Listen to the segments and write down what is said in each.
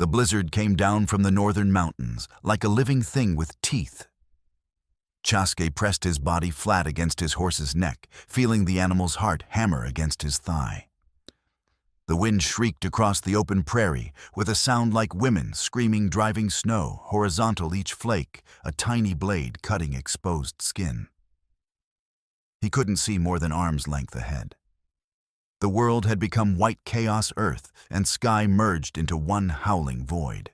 The blizzard came down from the northern mountains like a living thing with teeth. Chaske pressed his body flat against his horse's neck, feeling the animal's heart hammer against his thigh. The wind shrieked across the open prairie with a sound like women screaming, driving snow, horizontal each flake, a tiny blade cutting exposed skin. He couldn't see more than arm's length ahead. The world had become white chaos earth, and sky merged into one howling void.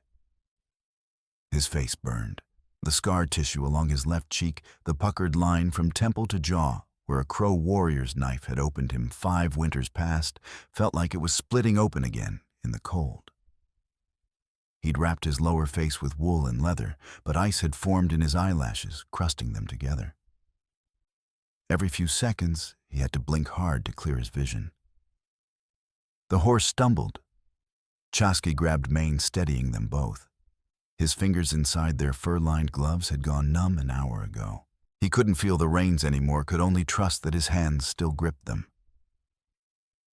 His face burned. The scar tissue along his left cheek, the puckered line from temple to jaw, where a Crow warrior's knife had opened him 5 winters past, felt like it was splitting open again in the cold. He'd wrapped his lower face with wool and leather, but ice had formed in his eyelashes, crusting them together. Every few seconds, he had to blink hard to clear his vision. The horse stumbled. Chaske grabbed mane, steadying them both. His fingers inside their fur-lined gloves had gone numb an hour ago. He couldn't feel the reins anymore, could only trust that his hands still gripped them.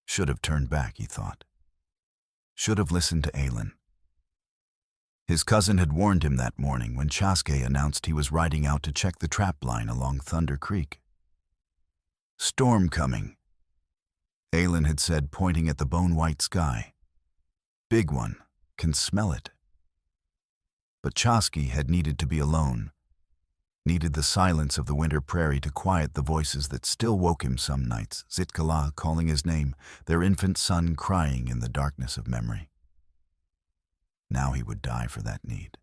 Should have turned back, he thought. Should have listened to Aelin. His cousin had warned him that morning when Chaske announced he was riding out to check the trap line along Thunder Creek. Storm coming, Aelin had said, pointing at the bone-white sky. Big one, can smell it. But Chaske had needed to be alone, needed the silence of the winter prairie to quiet the voices that still woke him some nights, Zitkala calling his name, their infant son crying in the darkness of memory. Now he would die for that need.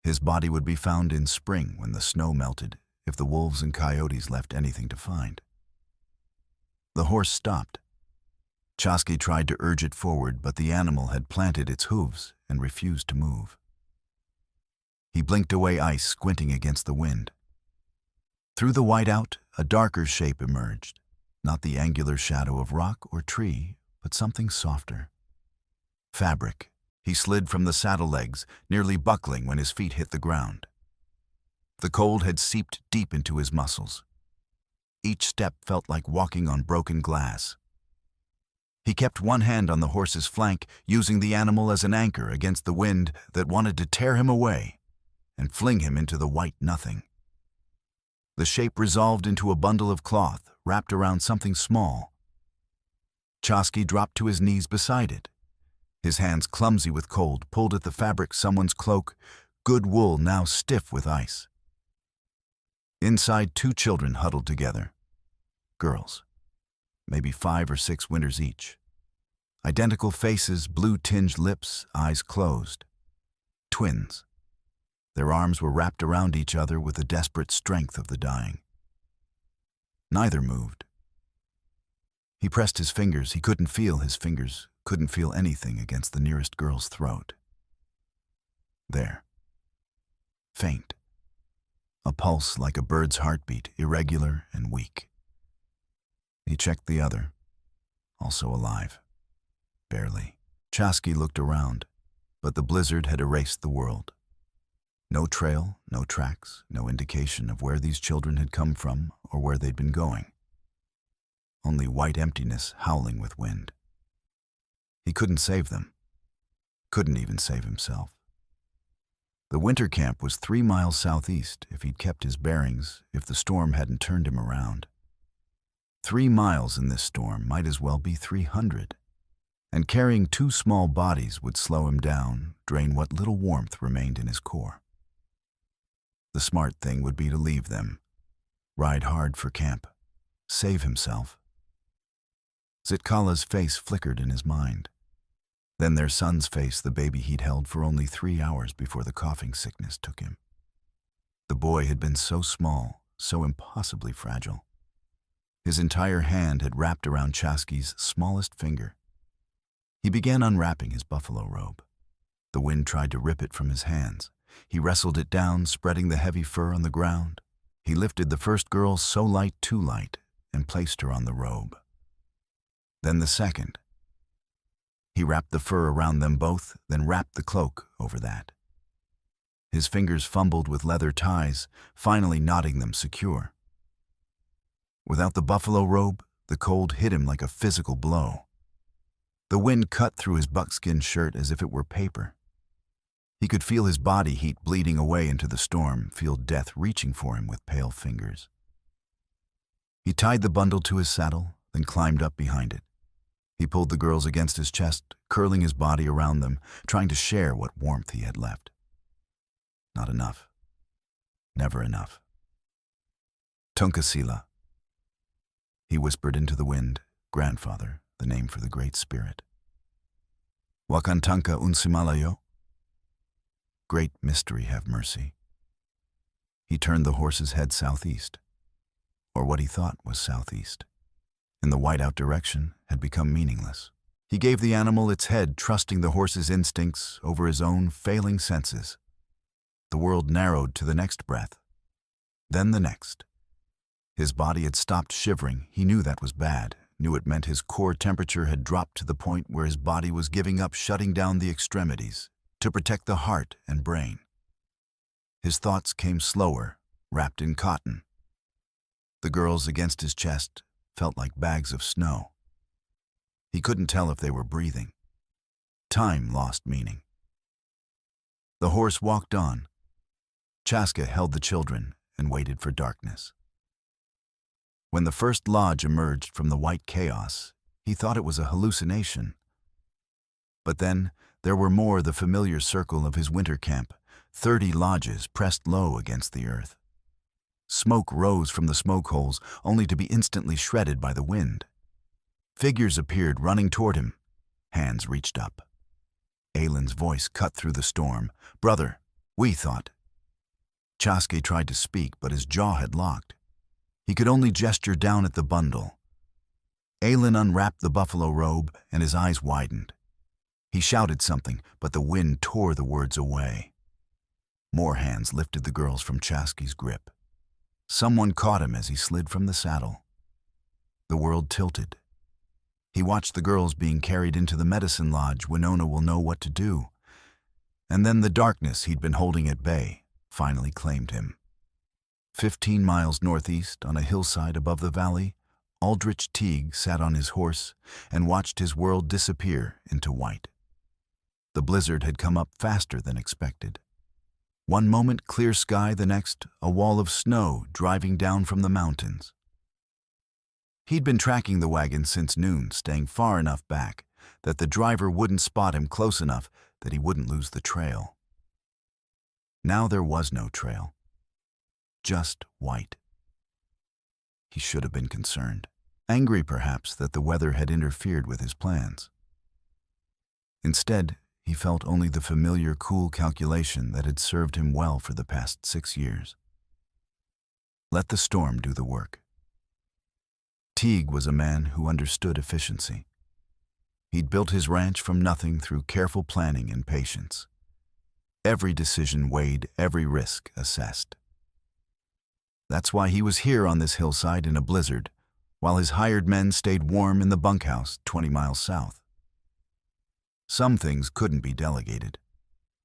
His body would be found in spring when the snow melted, if the wolves and coyotes left anything to find. The horse stopped. Chaske tried to urge it forward, but the animal had planted its hooves and refused to move. He blinked away ice, squinting against the wind. Through the whiteout, a darker shape emerged, not the angular shadow of rock or tree, but something softer. Fabric. He slid from the saddle legs, nearly buckling when his feet hit the ground. The cold had seeped deep into his muscles. Each step felt like walking on broken glass. He kept one hand on the horse's flank, using the animal as an anchor against the wind that wanted to tear him away and fling him into the white nothing. The shape resolved into a bundle of cloth wrapped around something small. Chaske dropped to his knees beside it. His hands clumsy with cold, pulled at the fabric someone's cloak, good wool now stiff with ice. Inside, 2 children huddled together. Girls, maybe 5 or 6 winters each. Identical faces, blue-tinged lips, eyes closed. Twins. Their arms were wrapped around each other with the desperate strength of the dying. Neither moved. He pressed his fingers. He couldn't feel his fingers, couldn't feel anything against the nearest girl's throat. There. Faint. A pulse like a bird's heartbeat, irregular and weak. He checked the other, also alive. Barely. Chaske looked around, but the blizzard had erased the world. No trail, no tracks, no indication of where these children had come from or where they'd been going. Only white emptiness howling with wind. He couldn't save them. Couldn't even save himself. The winter camp was 3 miles southeast if he'd kept his bearings, if the storm hadn't turned him around. 3 miles in this storm might as well be 300. And carrying 2 small bodies would slow him down, drain what little warmth remained in his core. The smart thing would be to leave them, ride hard for camp, save himself. Zitkala's face flickered in his mind. Then their son's face, the baby he'd held for only 3 hours before the coughing sickness took him. The boy had been so small, so impossibly fragile. His entire hand had wrapped around Chaske's smallest finger. He began unwrapping his buffalo robe. The wind tried to rip it from his hands. He wrestled it down, spreading the heavy fur on the ground. He lifted the first girl so light, too light, and placed her on the robe. Then the second. He wrapped the fur around them both, then wrapped the cloak over that. His fingers fumbled with leather ties, finally knotting them secure. Without the buffalo robe, the cold hit him like a physical blow. The wind cut through his buckskin shirt as if it were paper. He could feel his body heat bleeding away into the storm, feel death reaching for him with pale fingers. He tied the bundle to his saddle, then climbed up behind it. He pulled the girls against his chest, curling his body around them, trying to share what warmth he had left. Not enough. Never enough. Tunkasila. He whispered into the wind, grandfather, the name for the Great Spirit. Wakantanka unsimalayo. Great mystery, have mercy. He turned the horse's head southeast, or what he thought was southeast. In the whiteout direction had become meaningless. He gave the animal its head, trusting the horse's instincts over his own failing senses. The world narrowed to the next breath, then the next. His body had stopped shivering. He knew that was bad, knew it meant his core temperature had dropped to the point where his body was giving up, shutting down the extremities to protect the heart and brain. His thoughts came slower, wrapped in cotton. The girls against his chest felt like bags of snow. He couldn't tell if they were breathing. Time lost meaning. The horse walked on. Chaska held the children and waited for darkness. When the first lodge emerged from the white chaos, he thought it was a hallucination. But then there were more, the familiar circle of his winter camp, 30 lodges pressed low against the earth. Smoke rose from the smoke holes, only to be instantly shredded by the wind. Figures appeared running toward him. Hands reached up. Aylin's voice cut through the storm. "Brother, we thought." Chaske tried to speak, but his jaw had locked. He could only gesture down at the bundle. Aylin unwrapped the buffalo robe, and his eyes widened. He shouted something, but the wind tore the words away. More hands lifted the girls from Chaske's grip. Someone caught him as he slid from the saddle. The world tilted. He watched the girls being carried into the medicine lodge. Winona will know what to do. And then the darkness he'd been holding at bay finally claimed him. 15 miles northeast, on a hillside above the valley, Aldrich Teague sat on his horse and watched his world disappear into white. The blizzard had come up faster than expected. One moment clear sky, the next a wall of snow driving down from the mountains. He'd been tracking the wagon since noon, staying far enough back that the driver wouldn't spot him, close enough that he wouldn't lose the trail. Now there was no trail. Just white. He should have been concerned. Angry, perhaps, that the weather had interfered with his plans. Instead, he felt only the familiar, cool calculation that had served him well for the past 6 years. Let the storm do the work. Teague was a man who understood efficiency. He'd built his ranch from nothing through careful planning and patience. Every decision weighed, every risk assessed. That's why he was here on this hillside in a blizzard, while his hired men stayed warm in the bunkhouse 20 miles south. Some things couldn't be delegated.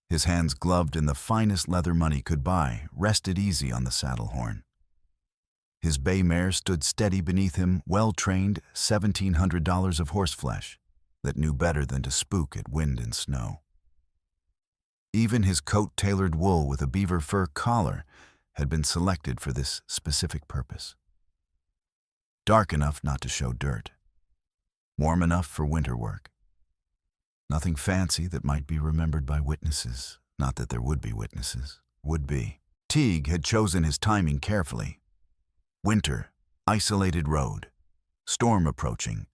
His hands, gloved in the finest leather money could buy, rested easy on the saddle horn. His bay mare stood steady beneath him, well-trained, $1,700 of horseflesh that knew better than to spook at wind and snow. Even his coat-tailored wool with a beaver fur collar had been selected for this specific purpose. Dark enough not to show dirt. Warm enough for winter work. Nothing fancy that might be remembered by witnesses. Not that there would be witnesses. Would be. Teague had chosen his timing carefully. Winter, isolated road, storm approaching.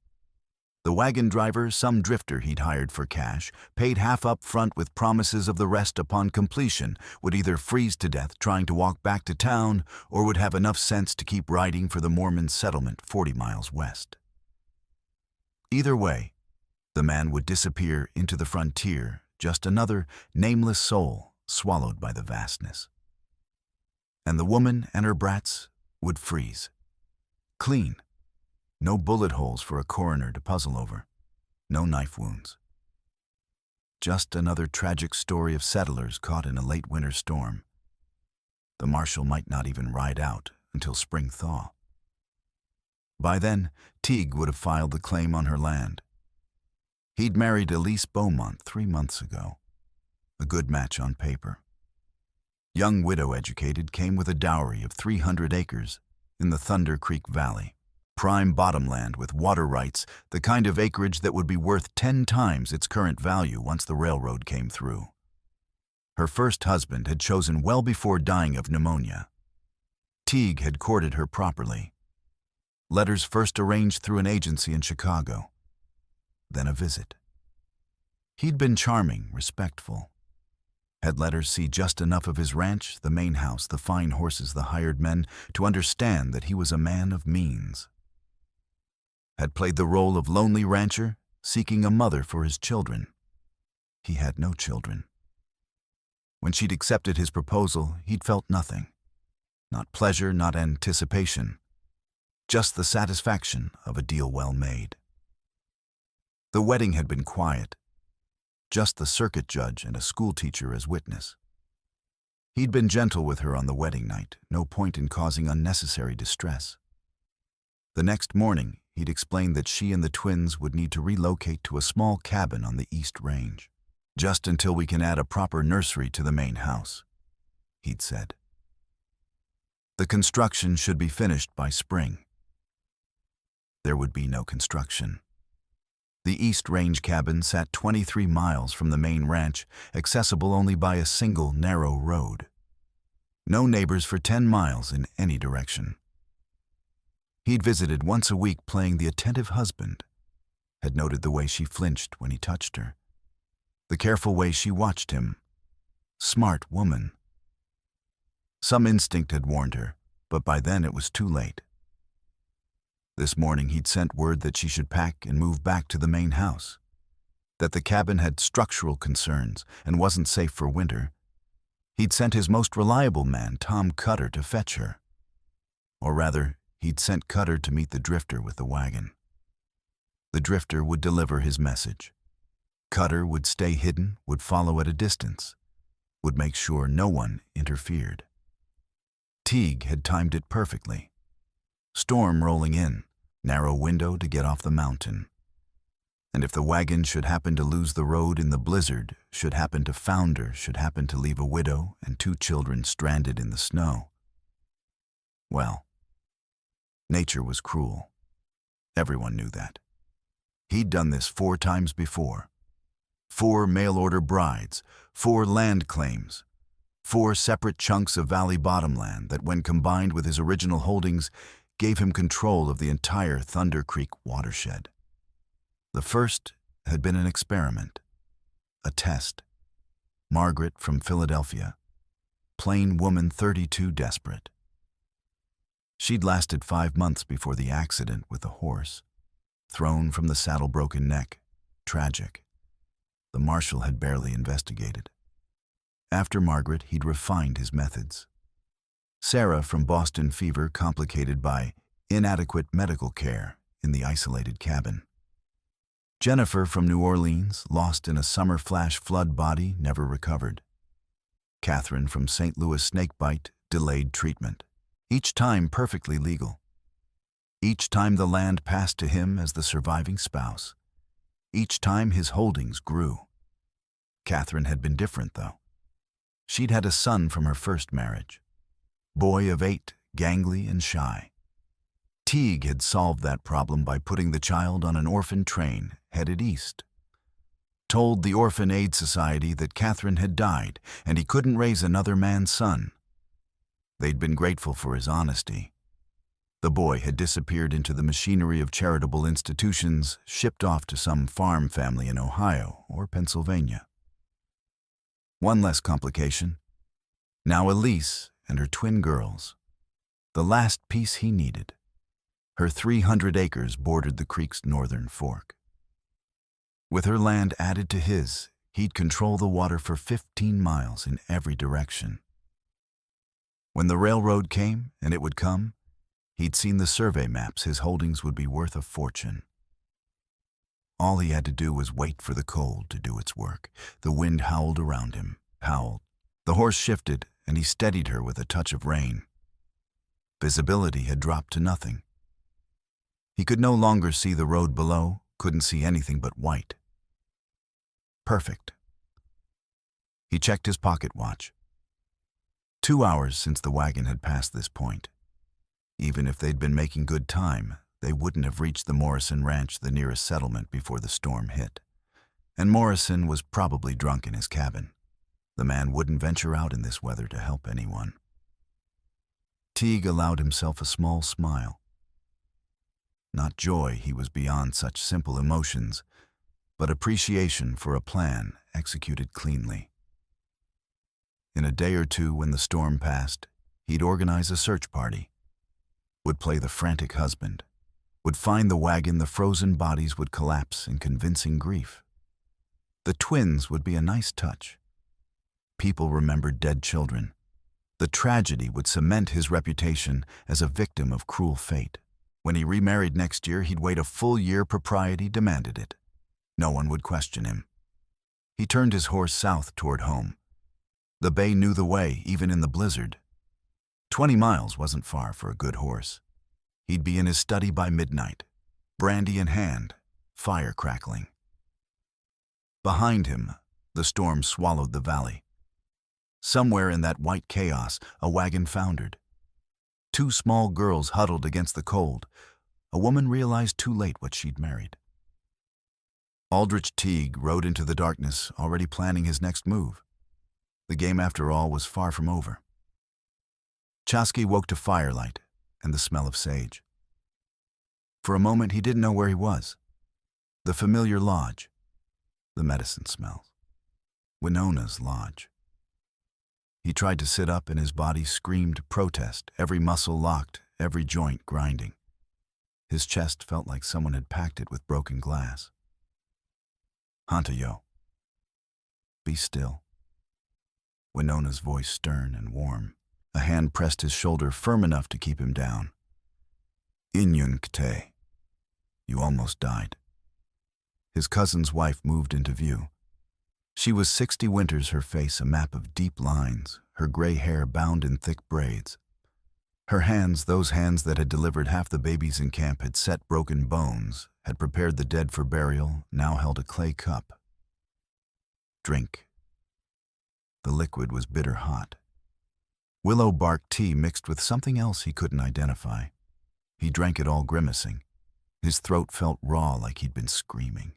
The wagon driver, some drifter he'd hired for cash, paid half up front with promises of the rest upon completion, would either freeze to death trying to walk back to town or would have enough sense to keep riding for the Mormon settlement 40 miles west. Either way, the man would disappear into the frontier, just another nameless soul swallowed by the vastness. And the woman and her brats would freeze. Clean. No bullet holes for a coroner to puzzle over. No knife wounds. Just another tragic story of settlers caught in a late winter storm. The marshal might not even ride out until spring thaw. By then, Teague would have filed the claim on her land. He'd married Elise Beaumont 3 months ago. A good match on paper. Young widow educated, came with a dowry of 300 acres in the Thunder Creek Valley. Prime bottomland with water rights, the kind of acreage that would be worth 10 times its current value once the railroad came through. Her first husband had chosen well before dying of pneumonia. Teague had courted her properly. Letters first arranged through an agency in Chicago. Then a visit. He'd been charming, respectful. Had let her see just enough of his ranch, the main house, the fine horses, the hired men, to understand that he was a man of means. Had played the role of lonely rancher, seeking a mother for his children. He had no children. When she'd accepted his proposal, he'd felt nothing. Not pleasure, not anticipation. Just the satisfaction of a deal well made. The wedding had been quiet. Just the circuit judge and a schoolteacher as witness. He'd been gentle with her on the wedding night, no point in causing unnecessary distress. The next morning, he'd explained that she and the twins would need to relocate to a small cabin on the East Range. Just until we can add a proper nursery to the main house, he'd said. The construction should be finished by spring. There would be no construction. The East Range cabin sat 23 miles from the main ranch, accessible only by a single narrow road. No neighbors for 10 miles in any direction. He'd visited once a week, playing the attentive husband, had noted the way she flinched when he touched her, the careful way she watched him. Smart woman. Some instinct had warned her, but by then it was too late. This morning he'd sent word that she should pack and move back to the main house, that the cabin had structural concerns and wasn't safe for winter. He'd sent his most reliable man, Tom Cutter, to fetch her. Or rather, he'd sent Cutter to meet the drifter with the wagon. The drifter would deliver his message. Cutter would stay hidden, would follow at a distance, would make sure no one interfered. Teague had timed it perfectly. Storm rolling in, narrow window to get off the mountain. And if the wagon should happen to lose the road in the blizzard, should happen to founder, should happen to leave a widow and 2 children stranded in the snow, well, nature was cruel. Everyone knew that. He'd done this 4 times before. 4 mail-order brides, 4 land claims, 4 separate chunks of valley bottomland that, when combined with his original holdings, gave him control of the entire Thunder Creek watershed. The first had been an experiment, a test. Margaret from Philadelphia, plain woman, 32, desperate. She'd lasted 5 months before the accident with the horse. Thrown from the saddle, broken neck, tragic. The marshal had barely investigated. After Margaret, he'd refined his methods. Sarah from Boston fever, complicated by inadequate medical care in the isolated cabin. Jennifer from New Orleans, lost in a summer flash flood, body never recovered. Catherine from St. Louis, snakebite, delayed treatment. Each time perfectly legal. Each time the land passed to him as the surviving spouse. Each time his holdings grew. Catherine had been different, though. She'd had a son from her first marriage. Boy of 8, gangly and shy. Teague had solved that problem by putting the child on an orphan train headed east. Told the Orphan Aid Society that Catherine had died and he couldn't raise another man's son. They'd been grateful for his honesty. The boy had disappeared into the machinery of charitable institutions, shipped off to some farm family in Ohio or Pennsylvania. One less complication. Now Elise and her twin girls. The last piece he needed. Her 300 acres bordered the creek's northern fork. With her land added to his, he'd control the water for 15 miles in every direction. When the railroad came, and it would come, he'd seen the survey maps. His holdings would be worth a fortune. All he had to do was wait for the cold to do its work. The wind howled around him, howled. The horse shifted, and he steadied her with a touch of rein. Visibility had dropped to nothing. He could no longer see the road below, couldn't see anything but white. Perfect. He checked his pocket watch. 2 hours since the wagon had passed this point. Even if they'd been making good time, they wouldn't have reached the Morrison Ranch, the nearest settlement, before the storm hit. And Morrison was probably drunk in his cabin. The man wouldn't venture out in this weather to help anyone. Teague allowed himself a small smile. Not joy, he was beyond such simple emotions, but appreciation for a plan executed cleanly. In a day or two, when the storm passed, he'd organize a search party, would play the frantic husband, would find the wagon, the frozen bodies would collapse in convincing grief. The twins would be a nice touch. People remembered dead children. The tragedy would cement his reputation as a victim of cruel fate. When he remarried next year, he'd wait a full year. Propriety demanded it. No one would question him. He turned his horse south toward home. The bay knew the way, even in the blizzard. 20 miles wasn't far for a good horse. He'd be in his study by midnight, brandy in hand, fire crackling. Behind him, the storm swallowed the valley. Somewhere in that white chaos, a wagon foundered. 2 small girls huddled against the cold. A woman realized too late what she'd married. Aldrich Teague rode into the darkness, already planning his next move. The game, after all, was far from over. Chasky woke to firelight and the smell of sage. For a moment, he didn't know where he was. The familiar lodge, the medicine smells. Winona's lodge. He tried to sit up and his body screamed protest, every muscle locked, every joint grinding. His chest felt like someone had packed it with broken glass. Hantayo. Be still. Winona's voice stern and warm. A hand pressed his shoulder firm enough to keep him down. Inyun Kte. You almost died. His cousin's wife moved into view. She was 60 winters, her face a map of deep lines, her gray hair bound in thick braids. Her hands, those hands that had delivered half the babies in camp, had set broken bones, had prepared the dead for burial, now held a clay cup. Drink. The liquid was bitter hot. Willow bark tea mixed with something else he couldn't identify. He drank it all grimacing. His throat felt raw, like he'd been screaming.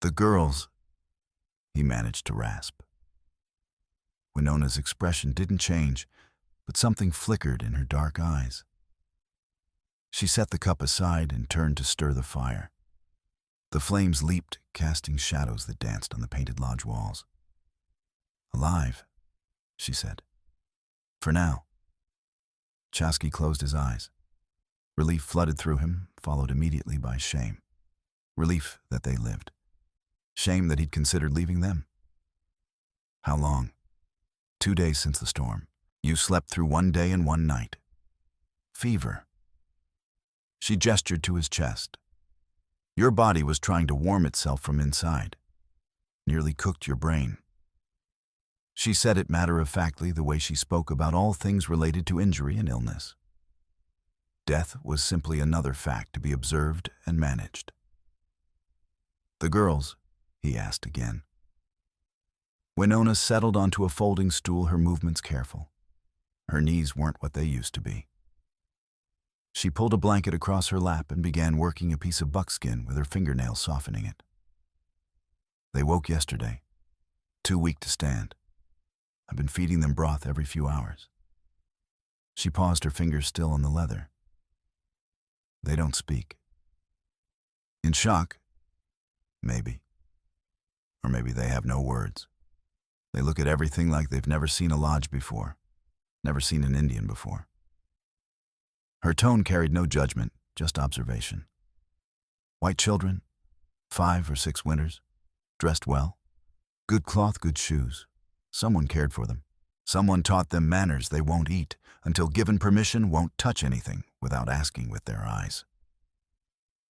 The girls, he managed to rasp. Winona's expression didn't change, but something flickered in her dark eyes. She set the cup aside and turned to stir the fire. The flames leaped, casting shadows that danced on the painted lodge walls. Alive, she said. For now. Chasky closed his eyes. Relief flooded through him, followed immediately by shame. Relief that they lived. Shame that he'd considered leaving them. How long? 2 days since the storm. You slept through 1 day and 1 night. Fever. She gestured to his chest. Your body was trying to warm itself from inside. Nearly cooked your brain. She said it matter-of-factly, the way she spoke about all things related to injury and illness. Death was simply another fact to be observed and managed. The girls, he asked again. Winona settled onto a folding stool, her movements careful. Her knees weren't what they used to be. She pulled a blanket across her lap and began working a piece of buckskin with her fingernails, softening it. They woke yesterday, too weak to stand. I've been feeding them broth every few hours. She paused, her fingers still on the leather. They don't speak. In shock? Maybe. Or maybe they have no words. They look at everything like they've never seen a lodge before, never seen an Indian before. Her tone carried no judgment, just observation. White children, 5 or 6 winters, dressed well, good cloth, good shoes. Someone cared for them. Someone taught them manners. They won't eat, until given permission, won't touch anything without asking with their eyes.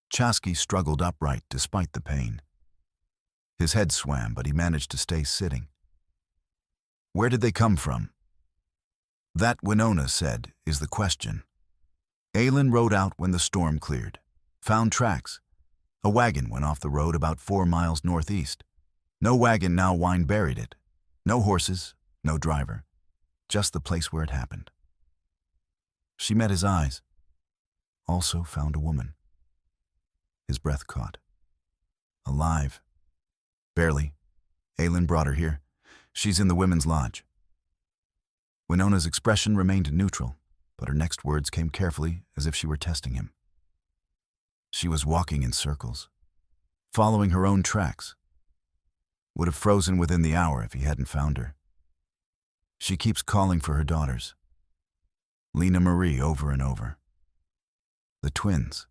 Chasky struggled upright despite the pain. His head swam, but he managed to stay sitting. Where did they come from? That, Winona said, is the question. Aylin rode out when the storm cleared. Found tracks. A wagon went off the road about 4 miles northeast. No wagon now buried it. No horses, no driver. Just the place where it happened. She met his eyes. Also found a woman. His breath caught. Alive. Barely. Aylin brought her here. She's in the women's lodge. Winona's expression remained neutral, but her next words came carefully, as if she were testing him. She was walking in circles, following her own tracks. Would have frozen within the hour if he hadn't found her. She keeps calling for her daughters. Lena Marie over and over. The twins.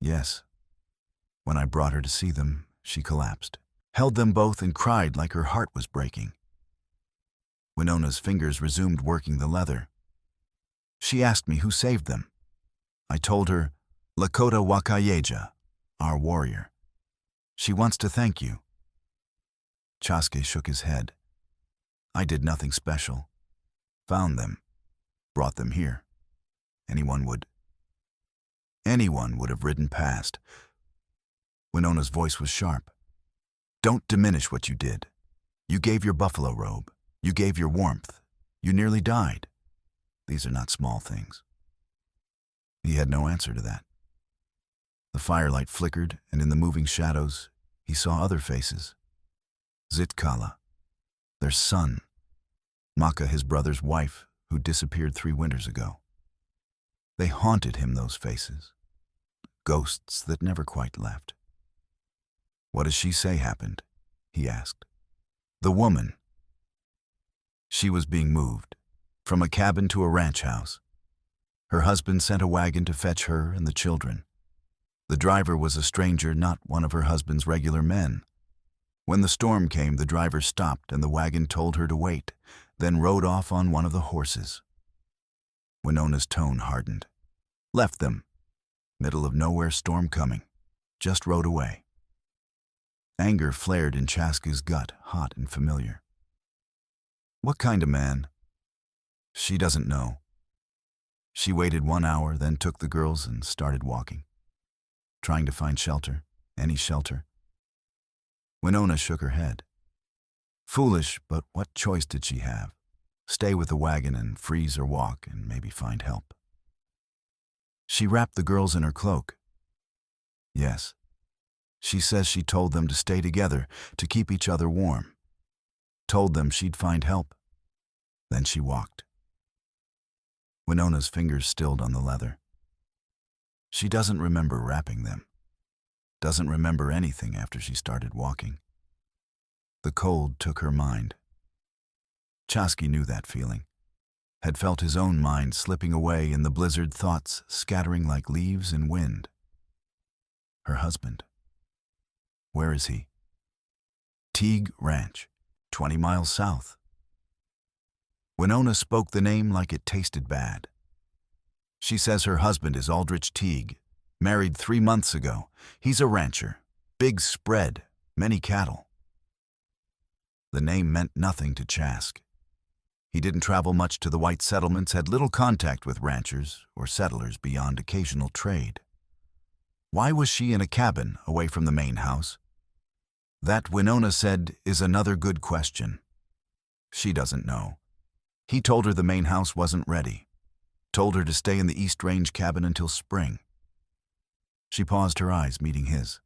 Yes. When I brought her to see them, she collapsed, held them both and cried like her heart was breaking. Winona's fingers resumed working the leather. She asked me who saved them. I told her, Lakota Wakayeja, our warrior. She wants to thank you. Chaske shook his head. I did nothing special. Found them. Brought them here. Anyone would have ridden past. Winona's voice was sharp. Don't diminish what you did. You gave your buffalo robe. You gave your warmth. You nearly died. These are not small things. He had no answer to that. The firelight flickered, and in the moving shadows, he saw other faces. Zitkala, their son. Maka, his brother's wife, who disappeared 3 winters ago. They haunted him, those faces. Ghosts that never quite left. What does she say happened? He asked. The woman. She was being moved, from a cabin to a ranch house. Her husband sent a wagon to fetch her and the children. The driver was a stranger, not one of her husband's regular men. When the storm came, the driver stopped and the wagon told her to wait, then rode off on one of the horses. Winona's tone hardened. Left them. Middle of nowhere storm coming. Just rode away. Anger flared in Chaske's gut, hot and familiar. What kind of man? She doesn't know. She waited 1 hour, then took the girls and started walking. Trying to find shelter, any shelter. Winona shook her head. Foolish, but what choice did she have? Stay with the wagon and freeze or walk and maybe find help. She wrapped the girls in her cloak. Yes. She says she told them to stay together, to keep each other warm. Told them she'd find help. Then she walked. Winona's fingers stilled on the leather. She doesn't remember wrapping them. Doesn't remember anything after she started walking. The cold took her mind. Chaske knew that feeling. Had felt his own mind slipping away in the blizzard, thoughts scattering like leaves in wind. Her husband. Where is he? Teague Ranch, 20 miles south. Winona spoke the name like it tasted bad. She says her husband is Aldrich Teague, married 3 months ago. He's a rancher, big spread, many cattle. The name meant nothing to Chaske. He didn't travel much to the white settlements, had little contact with ranchers or settlers beyond occasional trade. Why was she in a cabin away from the main house? That, Winona said, is another good question. She doesn't know. He told her the main house wasn't ready. Told her to stay in the East Range cabin until spring. She paused, her eyes meeting his.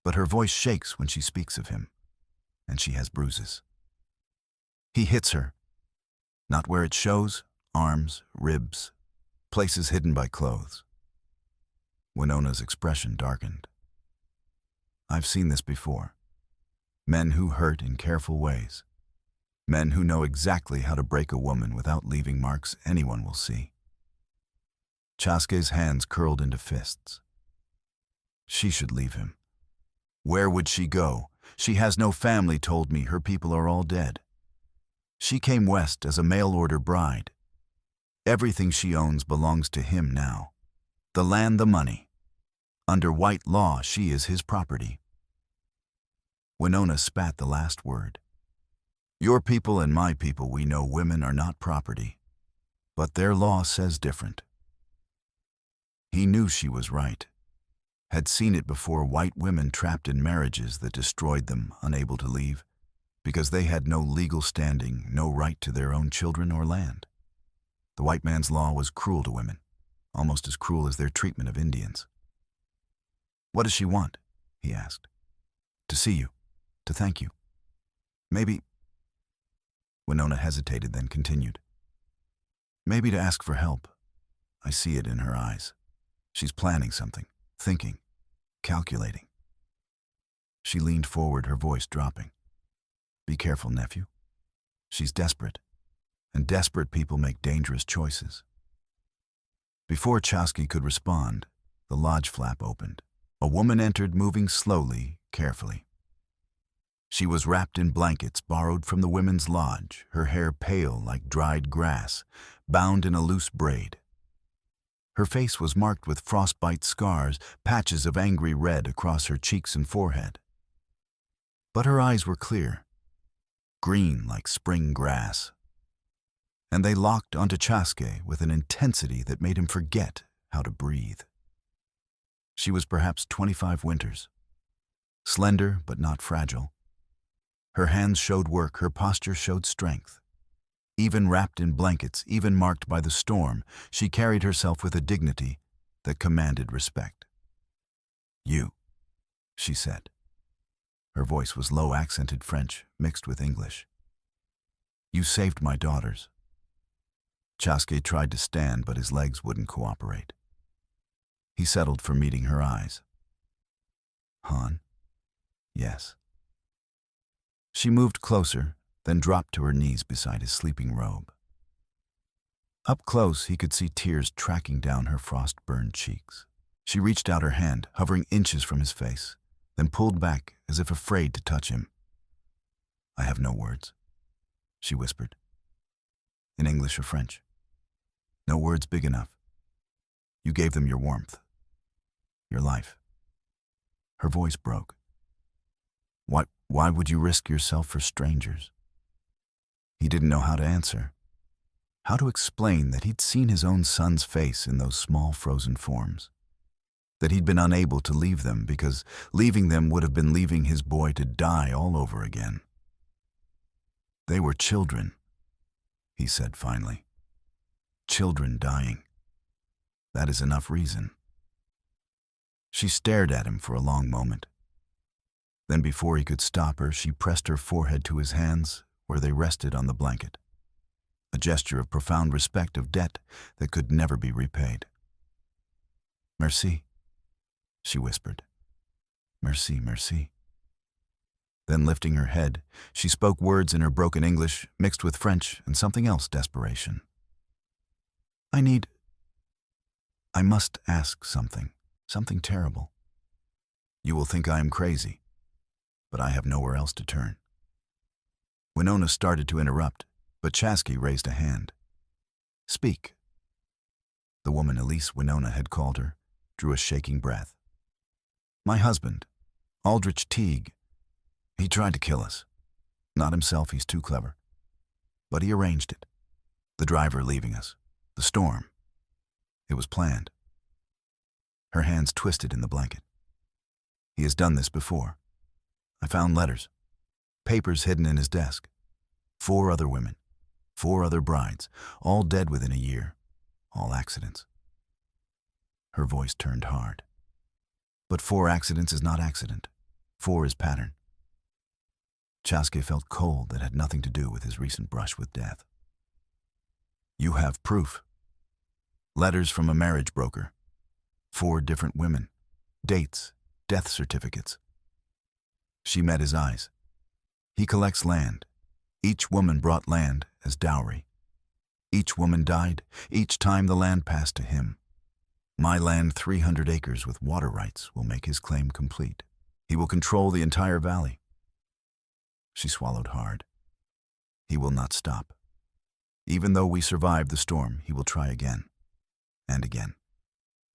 But her voice shakes when she speaks of him, and she has bruises. He hits her. Not where it shows, arms, ribs, places hidden by clothes. Winona's expression darkened. I've seen this before. Men who hurt in careful ways. Men who know exactly how to break a woman without leaving marks anyone will see. Chaske's hands curled into fists. She should leave him. Where would she go? She has no family, told me. Her people are all dead. She came west as a mail-order bride. Everything she owns belongs to him now. The land, the money. Under white law, she is his property. Winona spat the last word. Your people and my people, we know women are not property. But their law says different. He knew she was right. had seen it before, white women trapped in marriages that destroyed them, unable to leave, because they had no legal standing, no right to their own children or land. The white man's law was cruel to women, almost as cruel as their treatment of Indians. "What does she want?" he asked. "To see you, to thank you. Maybe—" Winona hesitated, then continued. "Maybe to ask for help. I see it in her eyes. She's planning something, thinking, calculating." She leaned forward, her voice dropping. "Be careful, nephew. She's desperate, and desperate people make dangerous choices." Before Chasky could respond, the lodge flap opened. A woman entered, moving slowly, carefully. She was wrapped in blankets borrowed from the women's lodge, her hair pale like dried grass, bound in a loose braid. Her face was marked with frostbite scars, patches of angry red across her cheeks and forehead. But her eyes were clear, green like spring grass, and they locked onto Chasky with an intensity that made him forget how to breathe. She was perhaps 25 winters, slender but not fragile. Her hands showed work, her posture showed strength. Even wrapped in blankets, even marked by the storm, she carried herself with a dignity that commanded respect. "You," she said. Her voice was low-accented French mixed with English. "You saved my daughters." Chasky tried to stand, but his legs wouldn't cooperate. He settled for meeting her eyes. "Han?" "Yes." She moved closer, then dropped to her knees beside his sleeping robe. Up close, he could see tears tracking down her frost-burned cheeks. She reached out her hand, hovering inches from his face, then pulled back as if afraid to touch him. "I have no words," she whispered. In English or French. "No words big enough. You gave them your warmth, your life." Her voice broke. Why would you risk yourself for strangers?" He didn't know how to answer, how to explain that he'd seen his own son's face in those small frozen forms, that he'd been unable to leave them because leaving them would have been leaving his boy to die all over again. "They were children," he said finally. "Children dying. That is enough reason." She stared at him for a long moment. Then before he could stop her, she pressed her forehead to his hands where they rested on the blanket, a gesture of profound respect, of debt that could never be repaid. "Merci," she whispered. "Merci, merci." Then lifting her head, she spoke words in her broken English, mixed with French and something else, desperation. I must ask something terrible. You will think I am crazy, but I have nowhere else to turn." Winona started to interrupt, but Chasky raised a hand. "Speak." The woman Elise Winona had called her drew a shaking breath. "My husband, Aldrich Teague, he tried to kill us. Not himself, he's too clever. But he arranged it. The driver leaving us, the storm. It was planned." Her hands twisted in the blanket. "He has done this before. I found letters, papers hidden in his desk. 4 other women, 4 other brides, all dead within a year, all accidents." Her voice turned hard. "But 4 accidents is not accident. 4 is pattern." Chasky felt cold that had nothing to do with his recent brush with death. "You have proof. Letters from a marriage broker. 4 different women. Dates, death certificates." She met his eyes. "He collects land. Each woman brought land as dowry. Each woman died, each time the land passed to him. My land, 300 acres with water rights, will make his claim complete. He will control the entire valley." She swallowed hard. "He will not stop. Even though we survive the storm, he will try again and again,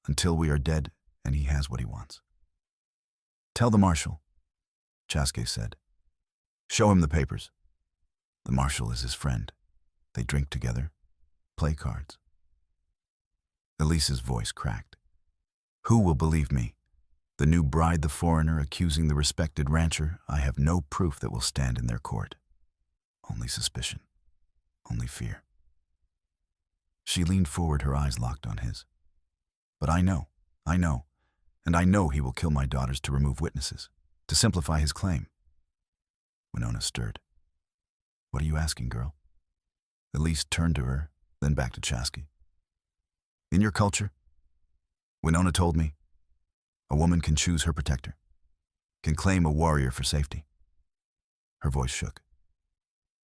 until we are dead and he has what he wants." "Tell the marshal," Chasky said. "Show him the papers. The marshal is his friend. They drink together, play cards." Elise's voice cracked. "Who will believe me? The new bride, the foreigner, accusing the respected rancher, I have no proof that will stand in their court. Only suspicion. Only fear. She leaned forward, her eyes locked on his. But I know, and I know he will kill my daughters to remove witnesses, to simplify his claim. Winona stirred. What are you asking, girl? Elise turned to her, then back to Chasky. In your culture, Winona told me, a woman can choose her protector, can claim a warrior for safety. Her voice shook.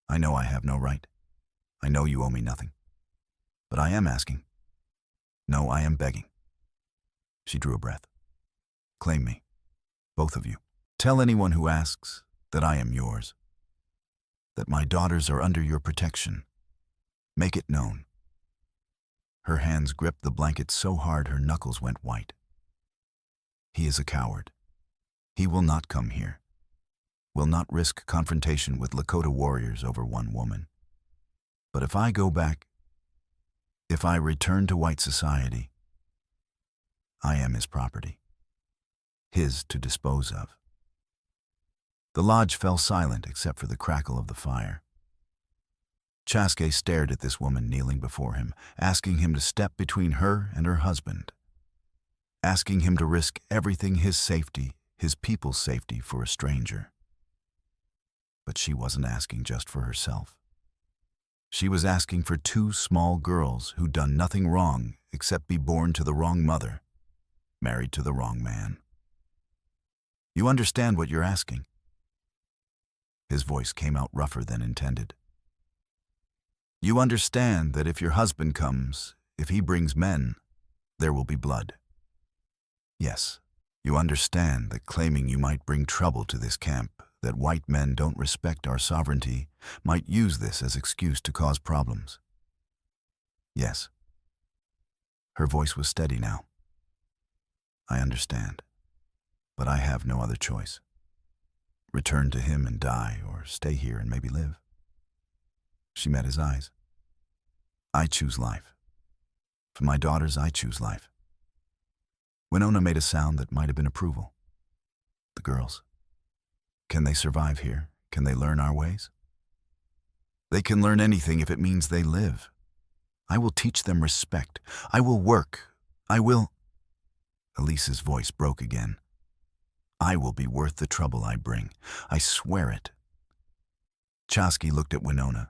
I know I have no right. I know you owe me nothing. But I am asking. No, I am begging. She drew a breath. Claim me, both of you. Tell anyone who asks that I am yours, that my daughters are under your protection. Make it known. Her hands gripped the blanket so hard her knuckles went white. He is a coward. He will not come here. Will not risk confrontation with Lakota warriors over one woman. But if I go back, if I return to white society, I am his property, his to dispose of. The lodge fell silent except for the crackle of the fire. Chasky stared at this woman kneeling before him, asking him to step between her and her husband, asking him to risk everything, his safety, his people's safety, for a stranger. But she wasn't asking just for herself. She was asking for two small girls who'd done nothing wrong except be born to the wrong mother, married to the wrong man. You understand what you're asking? His voice came out rougher than intended. You understand that if your husband comes, if he brings men, there will be blood. Yes, you understand that claiming you might bring trouble to this camp, that white men don't respect our sovereignty, might use this as excuse to cause problems. Yes. Her voice was steady now. I understand, but I have no other choice. Return to him and die, or stay here and maybe live. She met his eyes. I choose life. For my daughters, I choose life. Winona made a sound that might have been approval. The girls. Can they survive here? Can they learn our ways? They can learn anything if it means they live. I will teach them respect. I will work. I will... Elise's voice broke again. I will be worth the trouble I bring. I swear it. Chasky looked at Winona.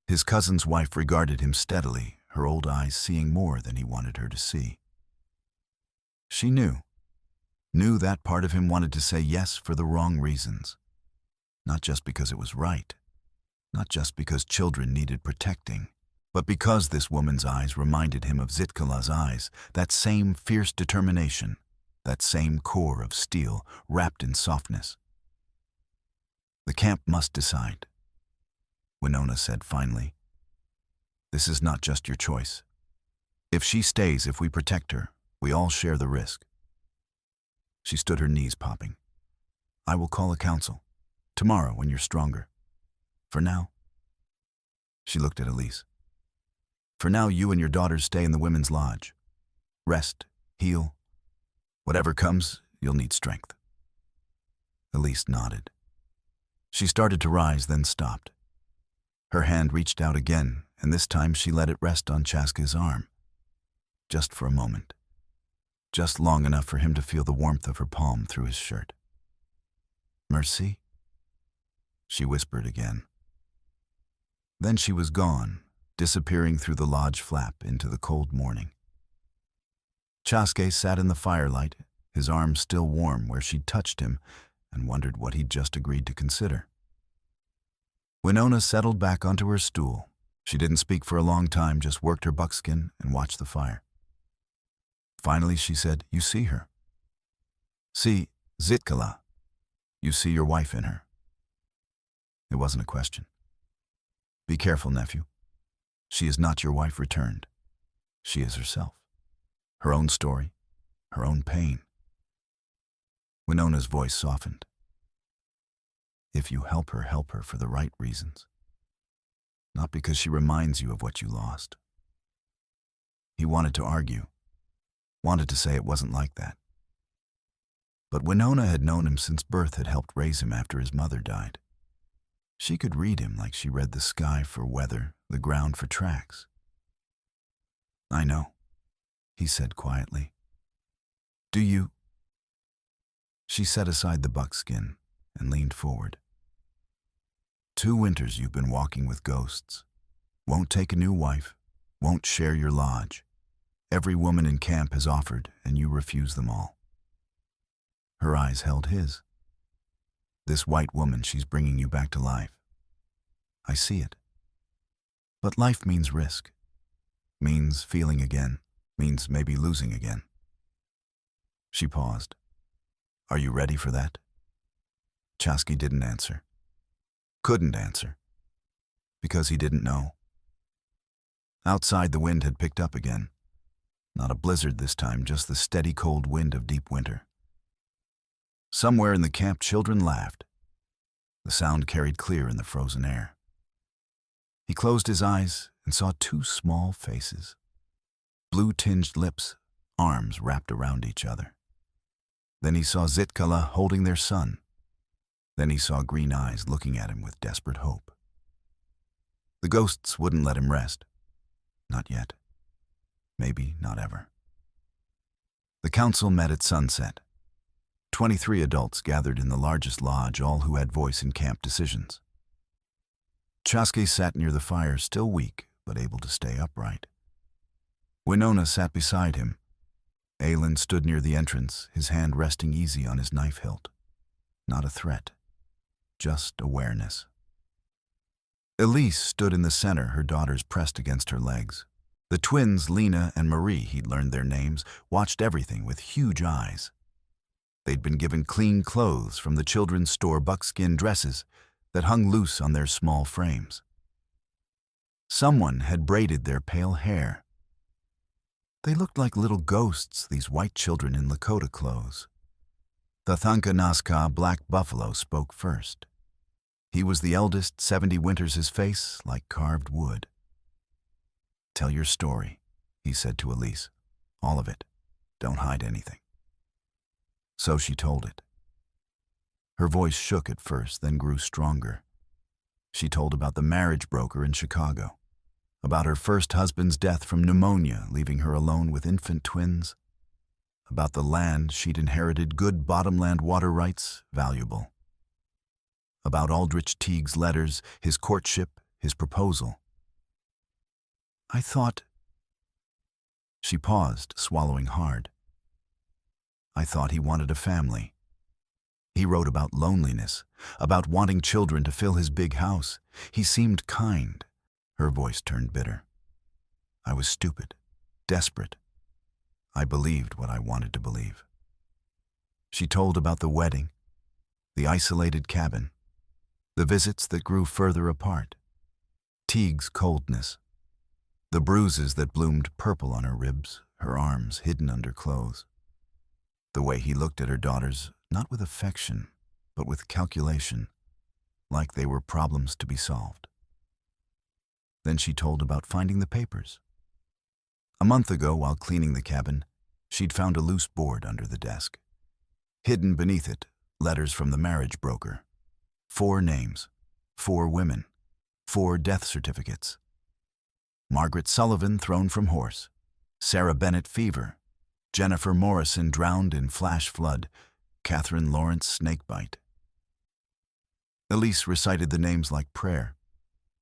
His cousin's wife regarded him steadily, her old eyes seeing more than he wanted her to see. She knew that part of him wanted to say yes for the wrong reasons. Not just because it was right, not just because children needed protecting, but because this woman's eyes reminded him of Zitkala's eyes, that same fierce determination, that same core of steel wrapped in softness. The camp must decide. Winona said finally, this is not just your choice. If she stays, if we protect her, we all share the risk. She stood, her knees popping. I will call a council. Tomorrow, when you're stronger. For now. She looked at Elise. For now, you and your daughters stay in the women's lodge. Rest, heal. Whatever comes, you'll need strength. Elise nodded. She started to rise, then stopped. Her hand reached out again, and this time she let it rest on Chasky's arm. Just for a moment. Just long enough for him to feel the warmth of her palm through his shirt. Merci? She whispered again. Then she was gone, disappearing through the lodge flap into the cold morning. Chasky sat in the firelight, his arm still warm where she'd touched him, and wondered what he'd just agreed to consider. Winona settled back onto her stool. She didn't speak for a long time, just worked her buckskin and watched the fire. Finally, she said, you see her. See Zitkala. You see your wife in her. It wasn't a question. Be careful, nephew. She is not your wife returned. She is herself. Her own story, her own pain. Winona's voice softened. If you help her for the right reasons. Not because she reminds you of what you lost. He wanted to argue. Wanted to say it wasn't like that. But Winona had known him since birth, had helped raise him after his mother died. She could read him like she read the sky for weather, the ground for tracks. "I know," he said quietly. "Do you?" She set aside the buckskin and leaned forward. "2 winters you've been walking with ghosts. Won't take a new wife, won't share your lodge. Every woman in camp has offered, and you refuse them all." Her eyes held his. "This white woman, she's bringing you back to life. I see it. But life means risk. Means feeling again. Means maybe losing again." She paused. "Are you ready for that?" Chasky didn't answer. Couldn't answer. Because he didn't know. Outside, the wind had picked up again. Not a blizzard this time, just the steady cold wind of deep winter. Somewhere in the camp, children laughed. The sound carried clear in the frozen air. He closed his eyes and saw 2 small faces. Blue-tinged lips, arms wrapped around each other. Then he saw Zitkala holding their son. Then he saw green eyes looking at him with desperate hope. The ghosts wouldn't let him rest. Not yet. Maybe not ever. The council met at sunset. 23 adults gathered in the largest lodge, all who had voice in camp decisions. Chasky sat near the fire, still weak, but able to stay upright. Winona sat beside him. Aylin stood near the entrance, his hand resting easy on his knife hilt. Not a threat, just awareness. Elise stood in the center, her daughters pressed against her legs. The twins, Lena and Marie, he'd learned their names, watched everything with huge eyes. They'd been given clean clothes from the children's store, buckskin dresses that hung loose on their small frames. Someone had braided their pale hair. They looked like little ghosts, these white children in Lakota clothes. The Thanka Nazca, Black Buffalo, spoke first. He was the eldest, 70 winters, his face like carved wood. "Tell your story," he said to Elise. "All of it. Don't hide anything." So she told it. Her voice shook at first, then grew stronger. She told about the marriage broker in Chicago, about her first husband's death from pneumonia, leaving her alone with infant twins, about the land she'd inherited, good bottomland water rights, valuable, about Aldrich Teague's letters, his courtship, his proposal. "I thought—" She paused, swallowing hard. "I thought he wanted a family. He wrote about loneliness, about wanting children to fill his big house. He seemed kind." Her voice turned bitter. "I was stupid, desperate. I believed what I wanted to believe." She told about the wedding, the isolated cabin, the visits that grew further apart, Teague's coldness, the bruises that bloomed purple on her ribs, her arms hidden under clothes, the way he looked at her daughters, not with affection, but with calculation, like they were problems to be solved. Then she told about finding the papers. A month ago, while cleaning the cabin, she'd found a loose board under the desk. Hidden beneath it, letters from the marriage broker. 4 names, 4 women, 4 death certificates. Margaret Sullivan thrown from horse, Sarah Bennett fever, Jennifer Morrison drowned in flash flood, Catherine Lawrence snakebite. Elise recited the names like prayer.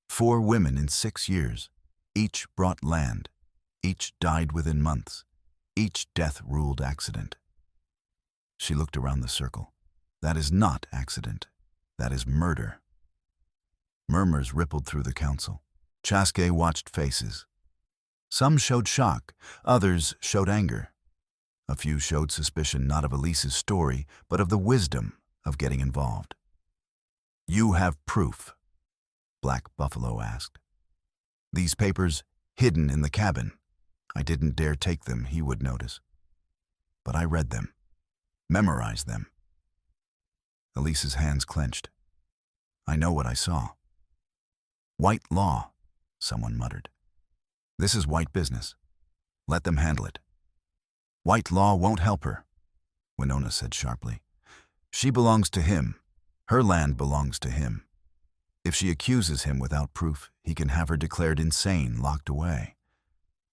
4 women in 6 years, each brought land, each died within months, each death ruled accident. She looked around the circle. That is not accident. That is murder. Murmurs rippled through the council. Chasky watched faces. Some showed shock, others showed anger. A few showed suspicion not of Elise's story, but of the wisdom of getting involved. "You have proof?" Black Buffalo asked. "These papers hidden in the cabin. I didn't dare take them, he would notice. But I read them, memorized them." Elise's hands clenched. "I know what I saw." "White law," someone muttered. "This is white business. Let them handle it. White law won't help her." Winona said sharply. She belongs to him. Her land belongs to him. If she accuses him without proof, he can have her declared insane, locked away.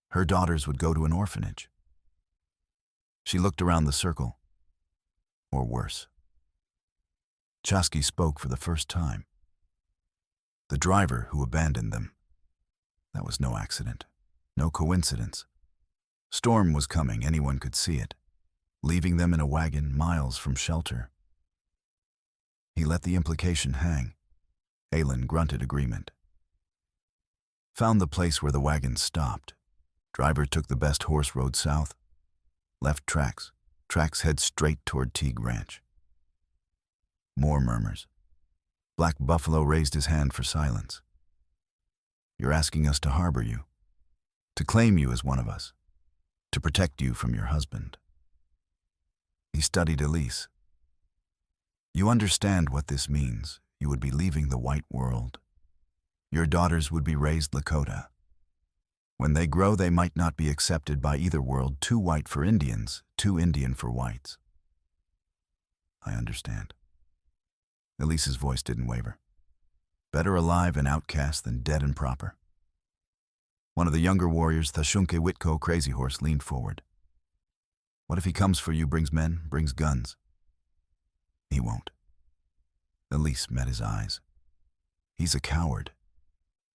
Her daughters would go to an orphanage. She looked around the circle. Or worse. Chasky spoke for the first time. The driver who abandoned them. That was no accident, no coincidence. Storm was coming, anyone could see it, leaving them in a wagon miles from shelter. He let the implication hang. Aylin grunted agreement. Found the place where the wagon stopped. Driver took the best horse road south. Left tracks. Tracks head straight toward Teague Ranch. More murmurs. Black Buffalo raised his hand for silence. You're asking us to harbor you, to claim you as one of us, to protect you from your husband. He studied Elise. You understand what this means. You would be leaving the white world. Your daughters would be raised Lakota. When they grow, they might not be accepted by either world, too white for Indians, too Indian for whites. I understand. Elise's voice didn't waver. Better alive and outcast than dead and proper. One of the younger warriors, Thashunke Witko Crazy Horse, leaned forward. What if he comes for you, brings men, brings guns? He won't. Elise met his eyes. He's a coward.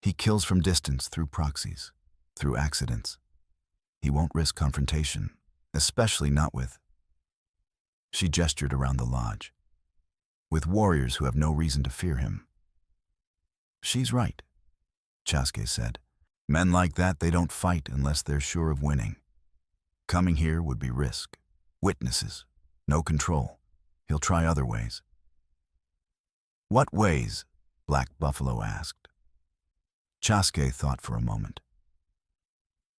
He kills from distance through proxies, through accidents. He won't risk confrontation, especially not with... She gestured around the lodge. With warriors who have no reason to fear him. She's right, Chasque said. Men like that, they don't fight unless they're sure of winning. Coming here would be risk. Witnesses. No control. He'll try other ways. What ways? Black Buffalo asked. Chasque thought for a moment.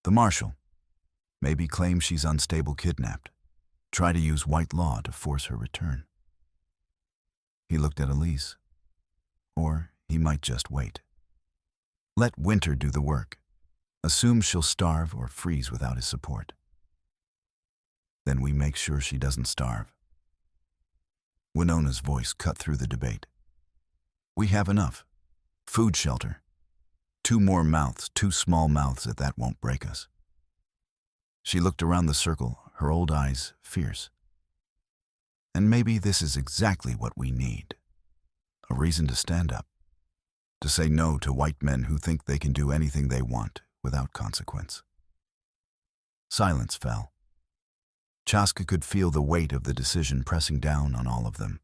The marshal. Maybe claim she's unstable, kidnapped. Try to use white law to force her return. He looked at Elise. Or he might just wait. Let Winter do the work. Assume she'll starve or freeze without his support. Then we make sure she doesn't starve. Winona's voice cut through the debate. We have enough. Food, shelter. 2 more mouths, 2 small mouths at that won't break us. She looked around the circle, her old eyes fierce. And maybe this is exactly what we need. A reason to stand up. To say no to white men who think they can do anything they want without consequence. Silence fell. Chasque could feel the weight of the decision pressing down on all of them.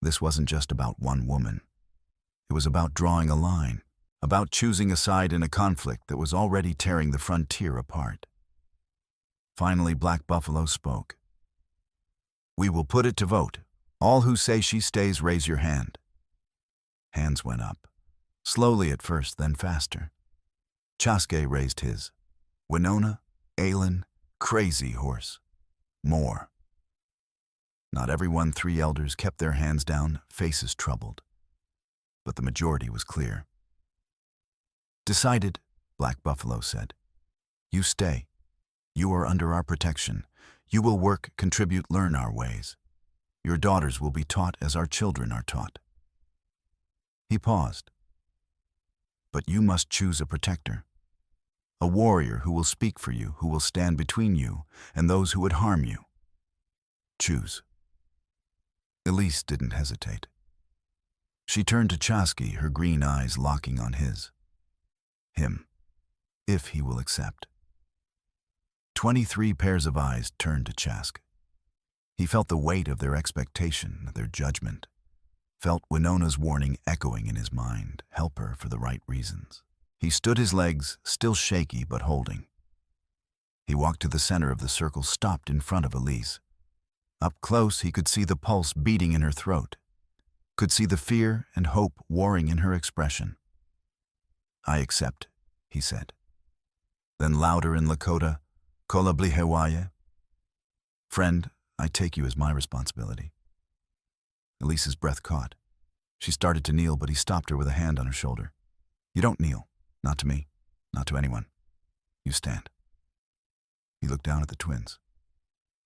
This wasn't just about one woman. It was about drawing a line, about choosing a side in a conflict that was already tearing the frontier apart. Finally, Black Buffalo spoke. We will put it to vote. All who say she stays, raise your hand. Hands went up. Slowly at first, then faster. Chasque raised his. Winona, Aylin, Crazy Horse. More. Not everyone, 3 elders, kept their hands down, faces troubled. But the majority was clear. Decided, Black Buffalo said. You stay. You are under our protection. You will work, contribute, learn our ways. Your daughters will be taught as our children are taught. He paused. But you must choose a protector. A warrior who will speak for you, who will stand between you and those who would harm you. Choose. Elise didn't hesitate. She turned to Chasque, her green eyes locking on his. Him, if he will accept. 23 pairs of eyes turned to Chasque. He felt the weight of their expectation, their judgment. Felt Winona's warning echoing in his mind, help her for the right reasons. He stood his legs, still shaky but holding. He walked to the center of the circle, stopped in front of Elise. Up close, he could see the pulse beating in her throat, could see the fear and hope warring in her expression. I accept, he said. Then louder in Lakota, Kolablihewaye. Friend, I take you as my responsibility. Elise's breath caught. She started to kneel, but he stopped her with a hand on her shoulder. You don't kneel. Not to me. Not to anyone. You stand. He looked down at the twins.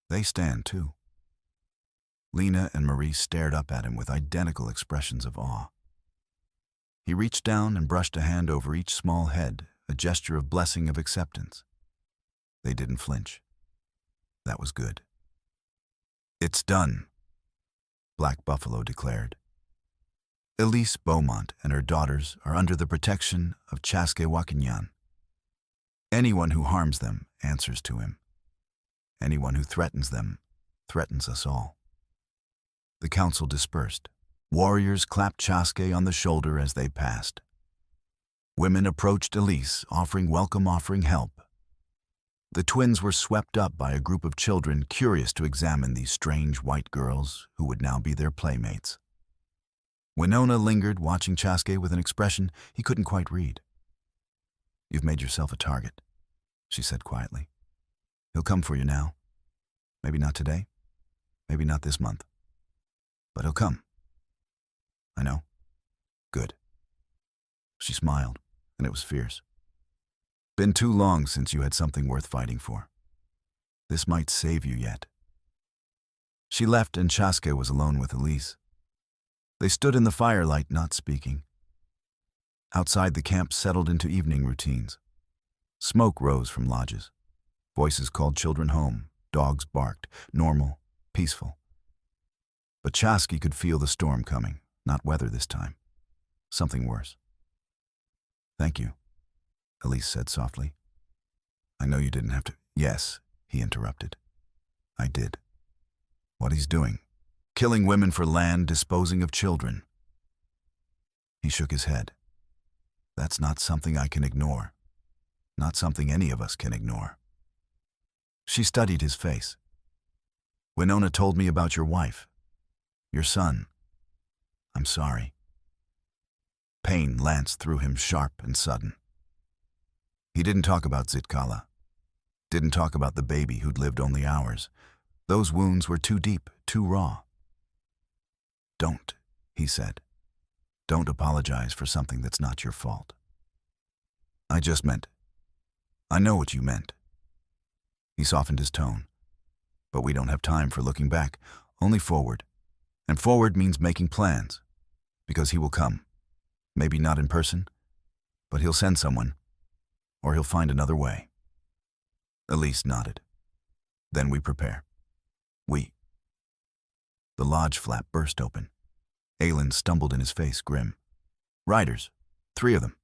They stand, too. Lena and Marie stared up at him with identical expressions of awe. He reached down and brushed a hand over each small head, a gesture of blessing of acceptance. They didn't flinch. That was good. "It's done," Black Buffalo declared. Elise Beaumont and her daughters are under the protection of Chaske. Anyone who harms them answers to him. Anyone who threatens them threatens us all. The council dispersed. Warriors clapped Chaske on the shoulder as they passed. Women approached Elise, offering welcome, offering help. The twins were swept up by a group of children curious to examine these strange white girls who would now be their playmates. Winona lingered, watching Chaske with an expression he couldn't quite read. "You've made yourself a target," she said quietly. "He'll come for you now. Maybe not today, maybe not this month. But he'll come. I know. Good." She smiled, and it was fierce. "Been too long since you had something worth fighting for. This might save you yet." She left, and Chaske was alone with Elise. They stood in the firelight, not speaking. Outside, the camp settled into evening routines. Smoke rose from lodges. Voices called children home. Dogs barked. Normal, peaceful. But Chaske could feel the storm coming. Not weather this time. Something worse. "Thank you," Elise said softly. "I know you didn't have to—" "Yes," he interrupted. "I did. What he's doing. Killing women for land, disposing of children." He shook his head. "That's not something I can ignore. Not something any of us can ignore." She studied his face. "Winona told me about your wife. Your son. I'm sorry." Pain lanced through him, sharp and sudden. He didn't talk about Zitkala. Didn't talk about the baby who'd lived only hours. Those wounds were too deep, too raw. "Don't," he said. "Don't apologize for something that's not your fault." "I just meant, I know what you meant." He softened his tone. "But we don't have time for looking back, only forward. And forward means making plans. Because he will come. Maybe not in person, but he'll send someone. Or he'll find another way." Elise nodded. "Then we prepare." "We." The lodge flap burst open. Aylin stumbled in his face, grim. "Riders. 3 of them.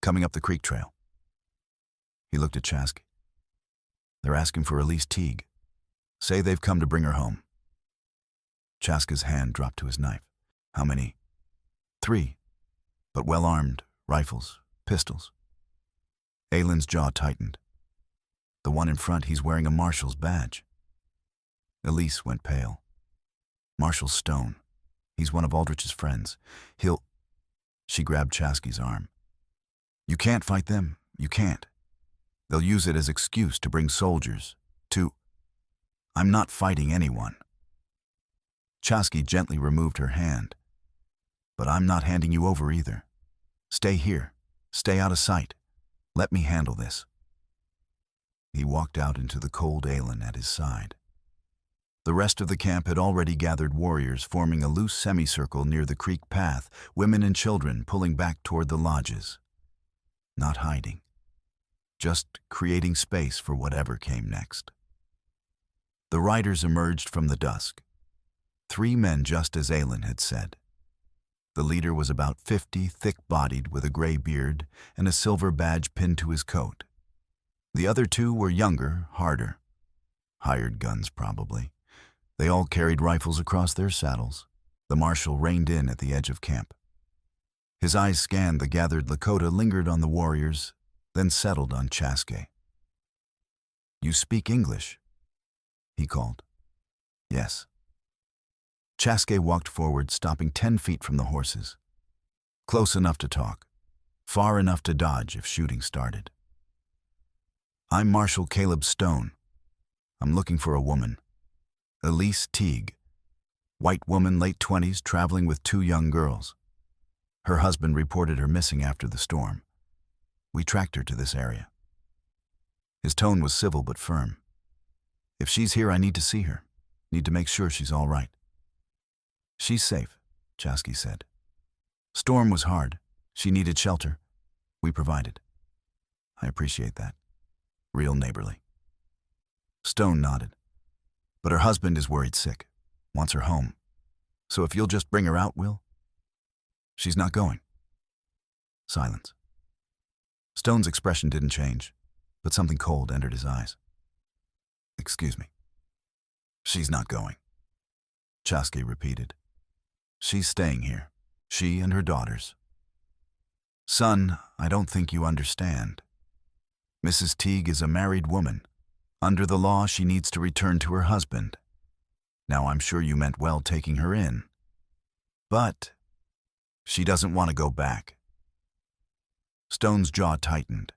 Coming up the creek trail." He looked at Chaske. "They're asking for Elise Teague. Say they've come to bring her home." Chaske's hand dropped to his knife. "How many?" 3. But well-armed. Rifles. Pistols." Aylin's jaw tightened. "The one in front, he's wearing a marshal's badge." Elise went pale. "Marshal Stone. He's one of Aldrich's friends. He'll—" She grabbed Chaske's arm. "You can't fight them. You can't. They'll use it as excuse to bring soldiers. To— I'm not fighting anyone." Chaske gently removed her hand. "But I'm not handing you over either. Stay here. Stay out of sight. Let me handle this." He walked out into the cold Aylin at his side. The rest of the camp had already gathered warriors, forming a loose semicircle near the creek path, women and children pulling back toward the lodges. Not hiding. Just creating space for whatever came next. The riders emerged from the dusk. 3 men, just as Aylin had said. The leader was about 50, thick-bodied, with a gray beard and a silver badge pinned to his coat. The other 2 were younger, harder. Hired guns, probably. They all carried rifles across their saddles. The marshal reined in at the edge of camp. His eyes scanned the gathered Lakota, lingered on the warriors, then settled on Chaske. "You speak English?" he called. "Yes." Chaske walked forward, stopping 10 feet from the horses. Close enough to talk, far enough to dodge if shooting started. "I'm Marshal Caleb Stone. I'm looking for a woman. Elise Teague. White woman, late 20s, traveling with 2 young girls. Her husband reported her missing after the storm. We tracked her to this area." His tone was civil but firm. "If she's here, I need to see her. Need to make sure she's all right." She's safe, Chasky said. Storm was hard. She needed shelter. We provided. I appreciate that. Real neighborly. Stone nodded. But her husband is worried sick, wants her home. So if you'll just bring her out, Will? She's not going. Silence. Stone's expression didn't change, but something cold entered his eyes. Excuse me. She's not going. Chasky repeated. She's staying here. She and her daughters. Son, I don't think you understand. Mrs. Teague is a married woman. Under the law, she needs to return to her husband. Now, I'm sure you meant well taking her in. But she doesn't want to go back. Stone's jaw tightened.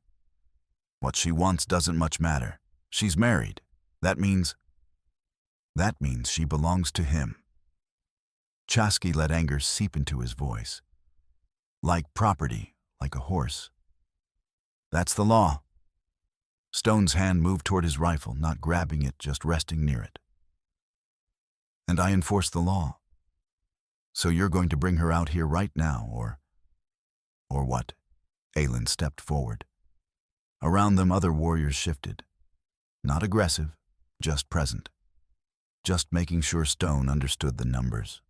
What she wants doesn't much matter. She's married. That means she belongs to him. Chasky let anger seep into his voice. Like property, like a horse. That's the law. Stone's hand moved toward his rifle, not grabbing it, just resting near it. And I enforce the law. So you're going to bring her out here right now, or what? Aylin stepped forward. Around them, other warriors shifted. Not aggressive, just present. Just making sure Stone understood the numbers.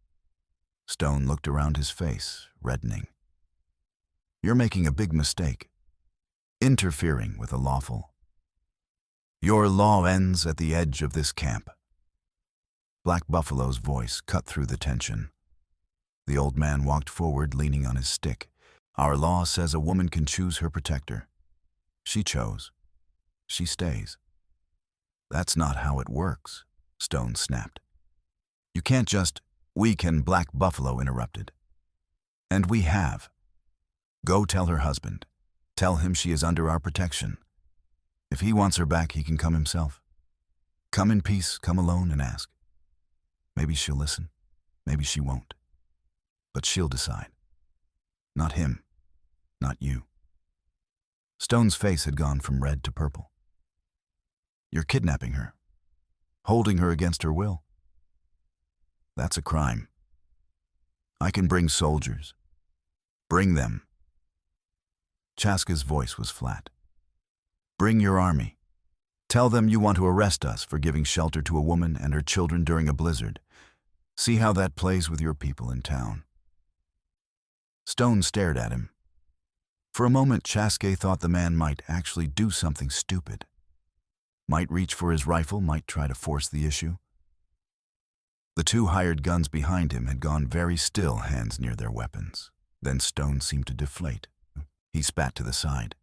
Stone looked around his face, reddening. You're making a big mistake. Interfering with the lawful. Your law ends at the edge of this camp. Black Buffalo's voice cut through the tension. The old man walked forward, leaning on his stick. Our law says a woman can choose her protector. She chose. She stays. That's not how it works, Stone snapped. You can't just... We can, Black Buffalo interrupted. And we have. Go tell her husband. Tell him she is under our protection. If he wants her back, he can come himself. Come in peace, come alone and ask. Maybe she'll listen. Maybe she won't. But she'll decide. Not him. Not you. Stone's face had gone from red to purple. You're kidnapping her. Holding her against her will. That's a crime. I can bring soldiers. Bring them. Chaska's voice was flat. Bring your army. Tell them you want to arrest us for giving shelter to a woman and her children during a blizzard. See how that plays with your people in town. Stone stared at him. For a moment, Chaske thought the man might actually do something stupid. Might reach for his rifle, might try to force the issue. The two hired guns behind him had gone very still, hands near their weapons. Then Stone seemed to deflate. He spat to the side.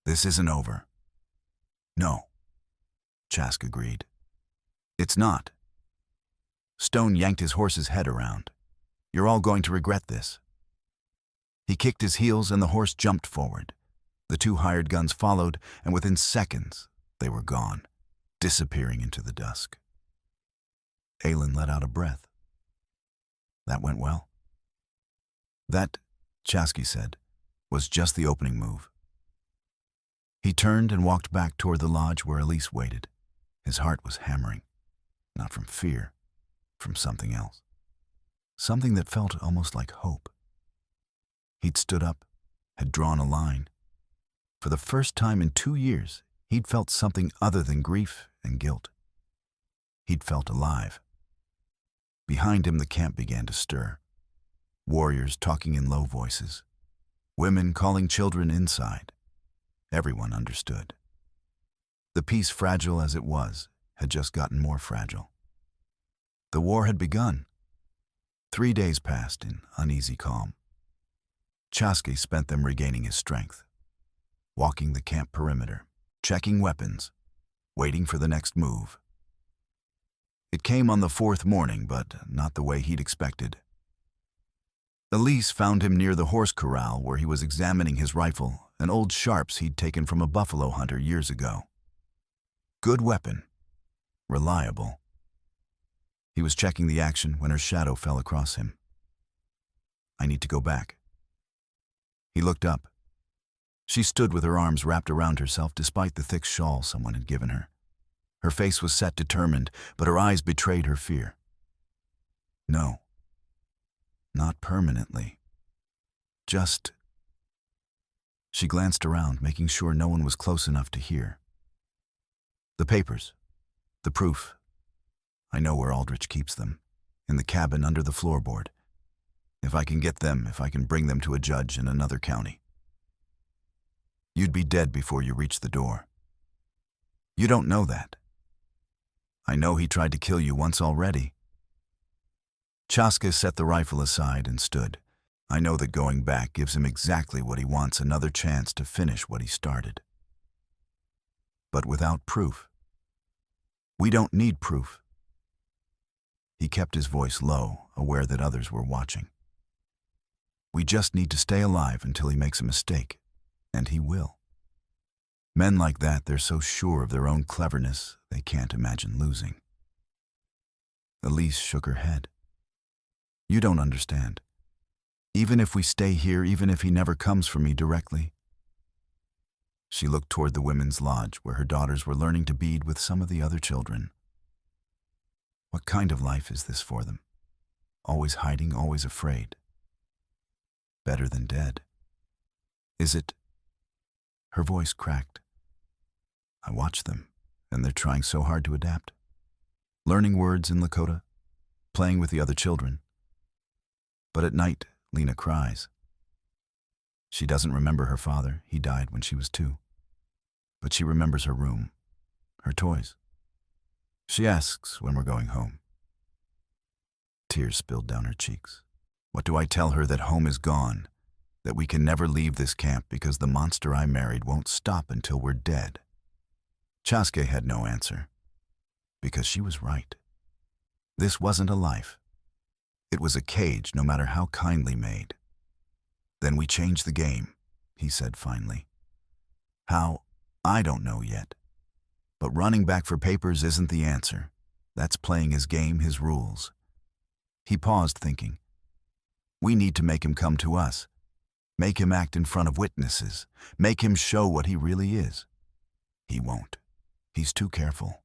This isn't over. No, Chask agreed. It's not. Stone yanked his horse's head around. You're all going to regret this. He kicked his heels and the horse jumped forward. The two hired guns followed, and within seconds, they were gone, disappearing into the dusk. Aylin let out a breath. That went well. That, Chasky said, was just the opening move. He turned and walked back toward the lodge where Elise waited. His heart was hammering, not from fear, from something else. Something that felt almost like hope. He'd stood up, had drawn a line. For the first time in 2 years, he'd felt something other than grief and guilt. He'd felt alive. Behind him, the camp began to stir. Warriors talking in low voices. Women calling children inside. Everyone understood. The peace, fragile as it was, had just gotten more fragile. The war had begun. 3 days passed in uneasy calm. Chaske spent them regaining his strength, walking the camp perimeter, checking weapons, waiting for the next move. It came on the 4th morning, but not the way he'd expected. Elise found him near the horse corral where he was examining his rifle, an old Sharps he'd taken from a buffalo hunter years ago. Good weapon. Reliable. He was checking the action when her shadow fell across him. I need to go back. He looked up. She stood with her arms wrapped around herself despite the thick shawl someone had given her. Her face was set, determined, but her eyes betrayed her fear. No, Not permanently. Just... She glanced around, making sure no one was close enough to hear. The papers. The proof. I know where Aldrich keeps them. In the cabin under the floorboard. If I can get them, if I can bring them to a judge in another county. You'd be dead before you reach the door. You don't know that. I know he tried to kill you once already. Chaska set the rifle aside and stood. I know that going back gives him exactly what he wants, another chance to finish what he started. But without proof. We don't need proof. He kept his voice low, aware that others were watching. We just need to stay alive until he makes a mistake, and he will. Men like that, they're so sure of their own cleverness, they can't imagine losing. Elise shook her head. You don't understand. Even if we stay here, even if he never comes for me directly. She looked toward the women's lodge, where her daughters were learning to bead with some of the other children. What kind of life is this for them? Always hiding, always afraid. Better than dead. Is it? Her voice cracked. I watch them, and they're trying so hard to adapt. Learning words in Lakota, playing with the other children. But at night, Lena cries. She doesn't remember her father. He died when she was 2. But she remembers her room, her toys. She asks when we're going home. Tears spilled down her cheeks. What do I tell her? That home is gone, that we can never leave this camp because the monster I married won't stop until we're dead. Chaska had no answer, because she was right. This wasn't a life. It was a cage, no matter how kindly made. Then we changed the game, he said finally. How? I don't know yet. But running back for papers isn't the answer. That's playing his game, his rules. He paused, thinking. We need to make him come to us. Make him act in front of witnesses. Make him show what he really is. He won't. He's too careful.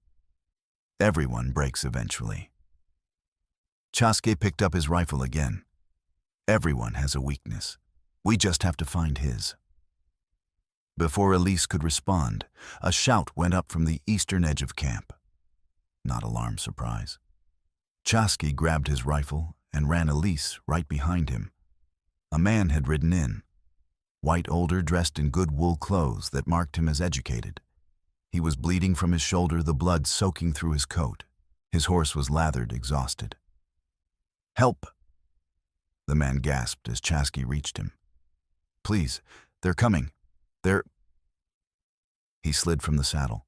Everyone breaks eventually. Chaske picked up his rifle again. Everyone has a weakness. We just have to find his. Before Elise could respond, a shout went up from the eastern edge of camp. Not alarm surprise. Chaske grabbed his rifle and ran Elise right behind him. A man had ridden in. White older, dressed in good wool clothes that marked him as educated. He was bleeding from his shoulder, the blood soaking through his coat. His horse was lathered, exhausted. Help! The man gasped as Chaske reached him. Please, they're coming. They're... He slid from the saddle.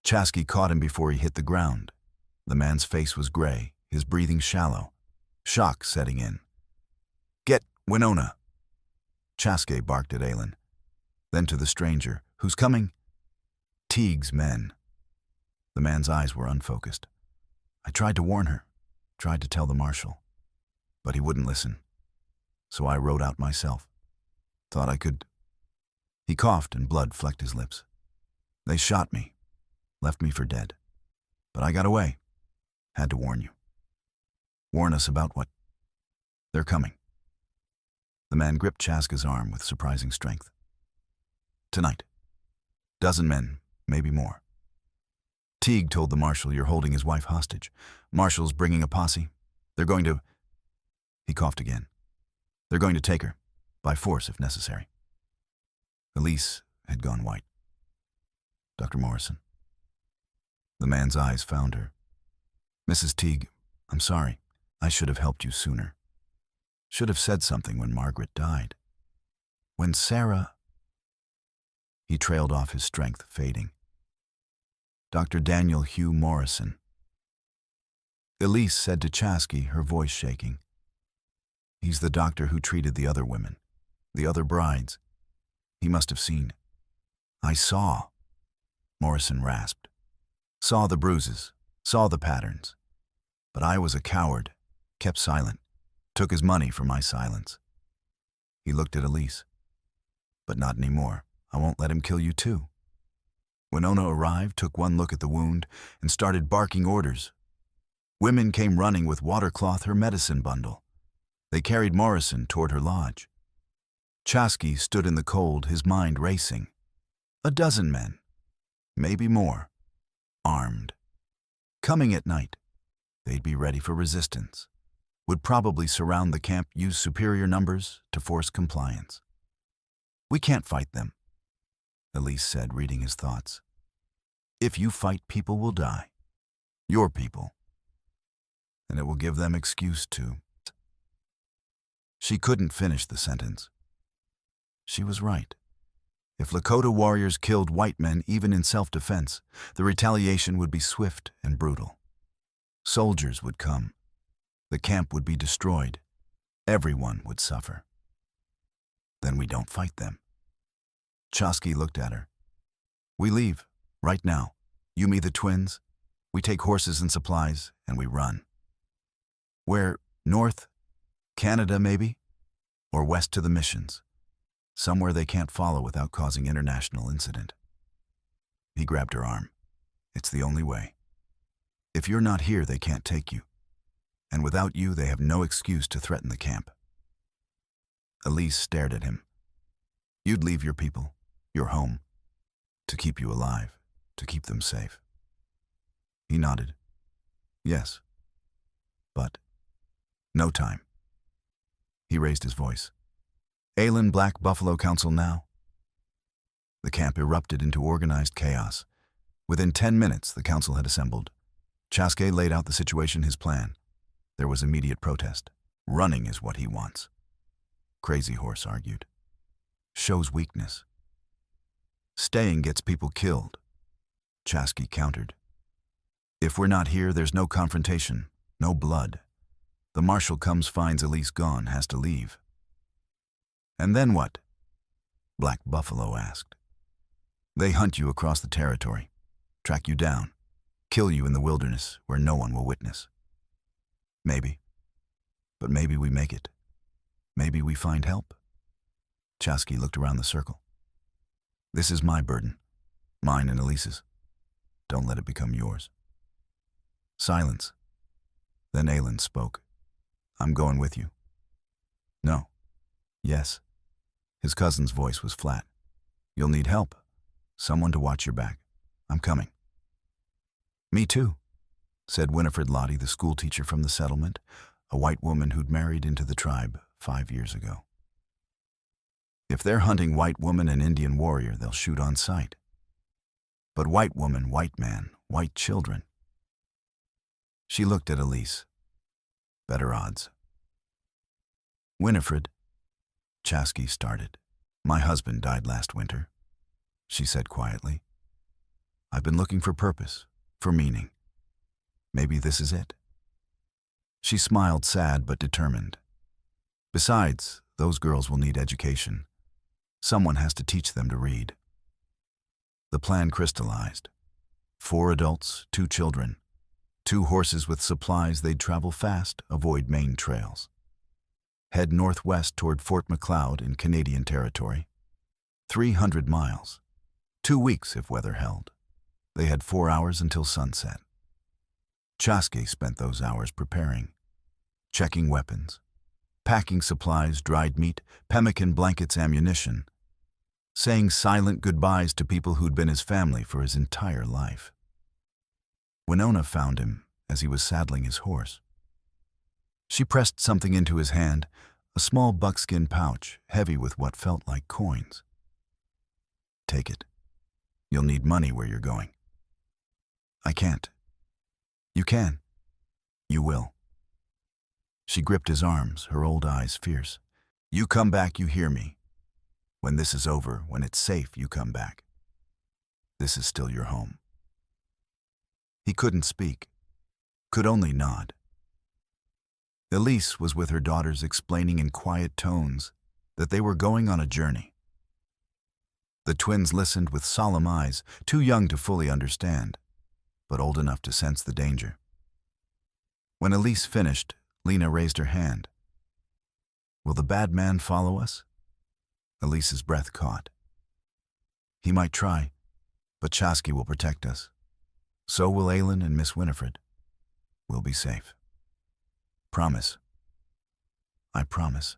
Chaske caught him before he hit the ground. The man's face was gray, his breathing shallow. Shock setting in. Get Winona! Chaske barked at Aylin. Then to the stranger. Who's coming? Teague's men. The man's eyes were unfocused. I tried to warn her, tried to tell the marshal. But he wouldn't listen. So I rode out myself. Thought I could... He coughed and blood flecked his lips. They shot me. Left me for dead. But I got away. Had to warn you. Warn us about what? They're coming. The man gripped Chaska's arm with surprising strength. Tonight. Dozen men, maybe more. Teague told the marshal you're holding his wife hostage. Marshal's bringing a posse. They're going to... He coughed again. They're going to take her. By force, if necessary. Elise had gone white. Dr. Morrison. The man's eyes found her. Mrs. Teague, I'm sorry. I should have helped you sooner. Should have said something when Margaret died. When Sarah... He trailed off, his strength fading. Dr. Daniel Hugh Morrison. Elise said to Chaske, her voice shaking. He's the doctor who treated the other women, the other brides. He must have seen. I saw, Morrison rasped. Saw the bruises, saw the patterns. But I was a coward, kept silent, took his money for my silence. He looked at Elise. But not anymore. I won't let him kill you too. Winona arrived, took one look at the wound, and started barking orders. Women came running with water cloth, her medicine bundle. They carried Morrison toward her lodge. Chasky stood in the cold, his mind racing. A dozen men, maybe more, armed. Coming at night, they'd be ready for resistance. Would probably surround the camp, use superior numbers to force compliance. We can't fight them, Elise said, reading his thoughts. If you fight, people will die. Your people. And it will give them excuse to. She couldn't finish the sentence. She was right. If Lakota warriors killed white men even in self-defense, the retaliation would be swift and brutal. Soldiers would come. The camp would be destroyed. Everyone would suffer. Then we don't fight them. Chasky looked at her. We leave, right now. You, me, the twins. We take horses and supplies, and we run. Where? North? Canada, maybe? Or west to the missions? Somewhere they can't follow without causing international incident. He grabbed her arm. It's the only way. If you're not here, they can't take you. And without you, they have no excuse to threaten the camp. Elise stared at him. You'd leave your people, your home, to keep you alive, to keep them safe. He nodded. Yes. But no time. He raised his voice. Aylin Black Buffalo Council now. The camp erupted into organized chaos. Within 10 minutes, the council had assembled. Chasky laid out the situation, his plan. There was immediate protest. Running is what he wants. Crazy Horse argued. Shows weakness. Staying gets people killed. Chasky countered. If we're not here, there's no confrontation, no blood. The marshal comes, finds Elise gone, has to leave. And then what? Black Buffalo asked. They hunt you across the territory, track you down, kill you in the wilderness where no one will witness. Maybe. But maybe we make it. Maybe we find help. Chasky looked around the circle. This is my burden, mine and Elise's. Don't let it become yours. Silence. Then Aylin spoke. I'm going with you. No. Yes. His cousin's voice was flat. You'll need help. Someone to watch your back. I'm coming. Me too, said Winifred Lottie, the schoolteacher from the settlement, a white woman who'd married into the tribe 5 years ago. If they're hunting white woman and Indian warrior, they'll shoot on sight. But white woman, white man, white children. She looked at Elise. Better odds. Winifred, Chasky started. My husband died last winter, she said quietly. I've been looking for purpose, for meaning. Maybe this is it. She smiled, sad but determined. Besides, those girls will need education. Someone has to teach them to read. The plan crystallized. 4 adults, 2 children. 2 horses with supplies. They'd travel fast, avoid main trails. Head northwest toward Fort McLeod in Canadian territory. 300 miles. 2 weeks if weather held. They had 4 hours until sunset. Chasky spent those hours preparing, checking weapons, packing supplies, dried meat, pemmican blankets, ammunition, saying silent goodbyes to people who'd been his family for his entire life. Winona found him as he was saddling his horse. She pressed something into his hand, a small buckskin pouch, heavy with what felt like coins. Take it. You'll need money where you're going. I can't. You can. You will. She gripped his arms, her old eyes fierce. You come back, you hear me. When this is over, when it's safe, you come back. This is still your home. He couldn't speak, could only nod. Elise was with her daughters, explaining in quiet tones that they were going on a journey. The twins listened with solemn eyes, too young to fully understand, but old enough to sense the danger. When Elise finished, Lena raised her hand. Will the bad man follow us? Elise's breath caught. He might try, but Chasky will protect us. So will Aylin and Miss Winifred. We'll be safe. Promise. I promise.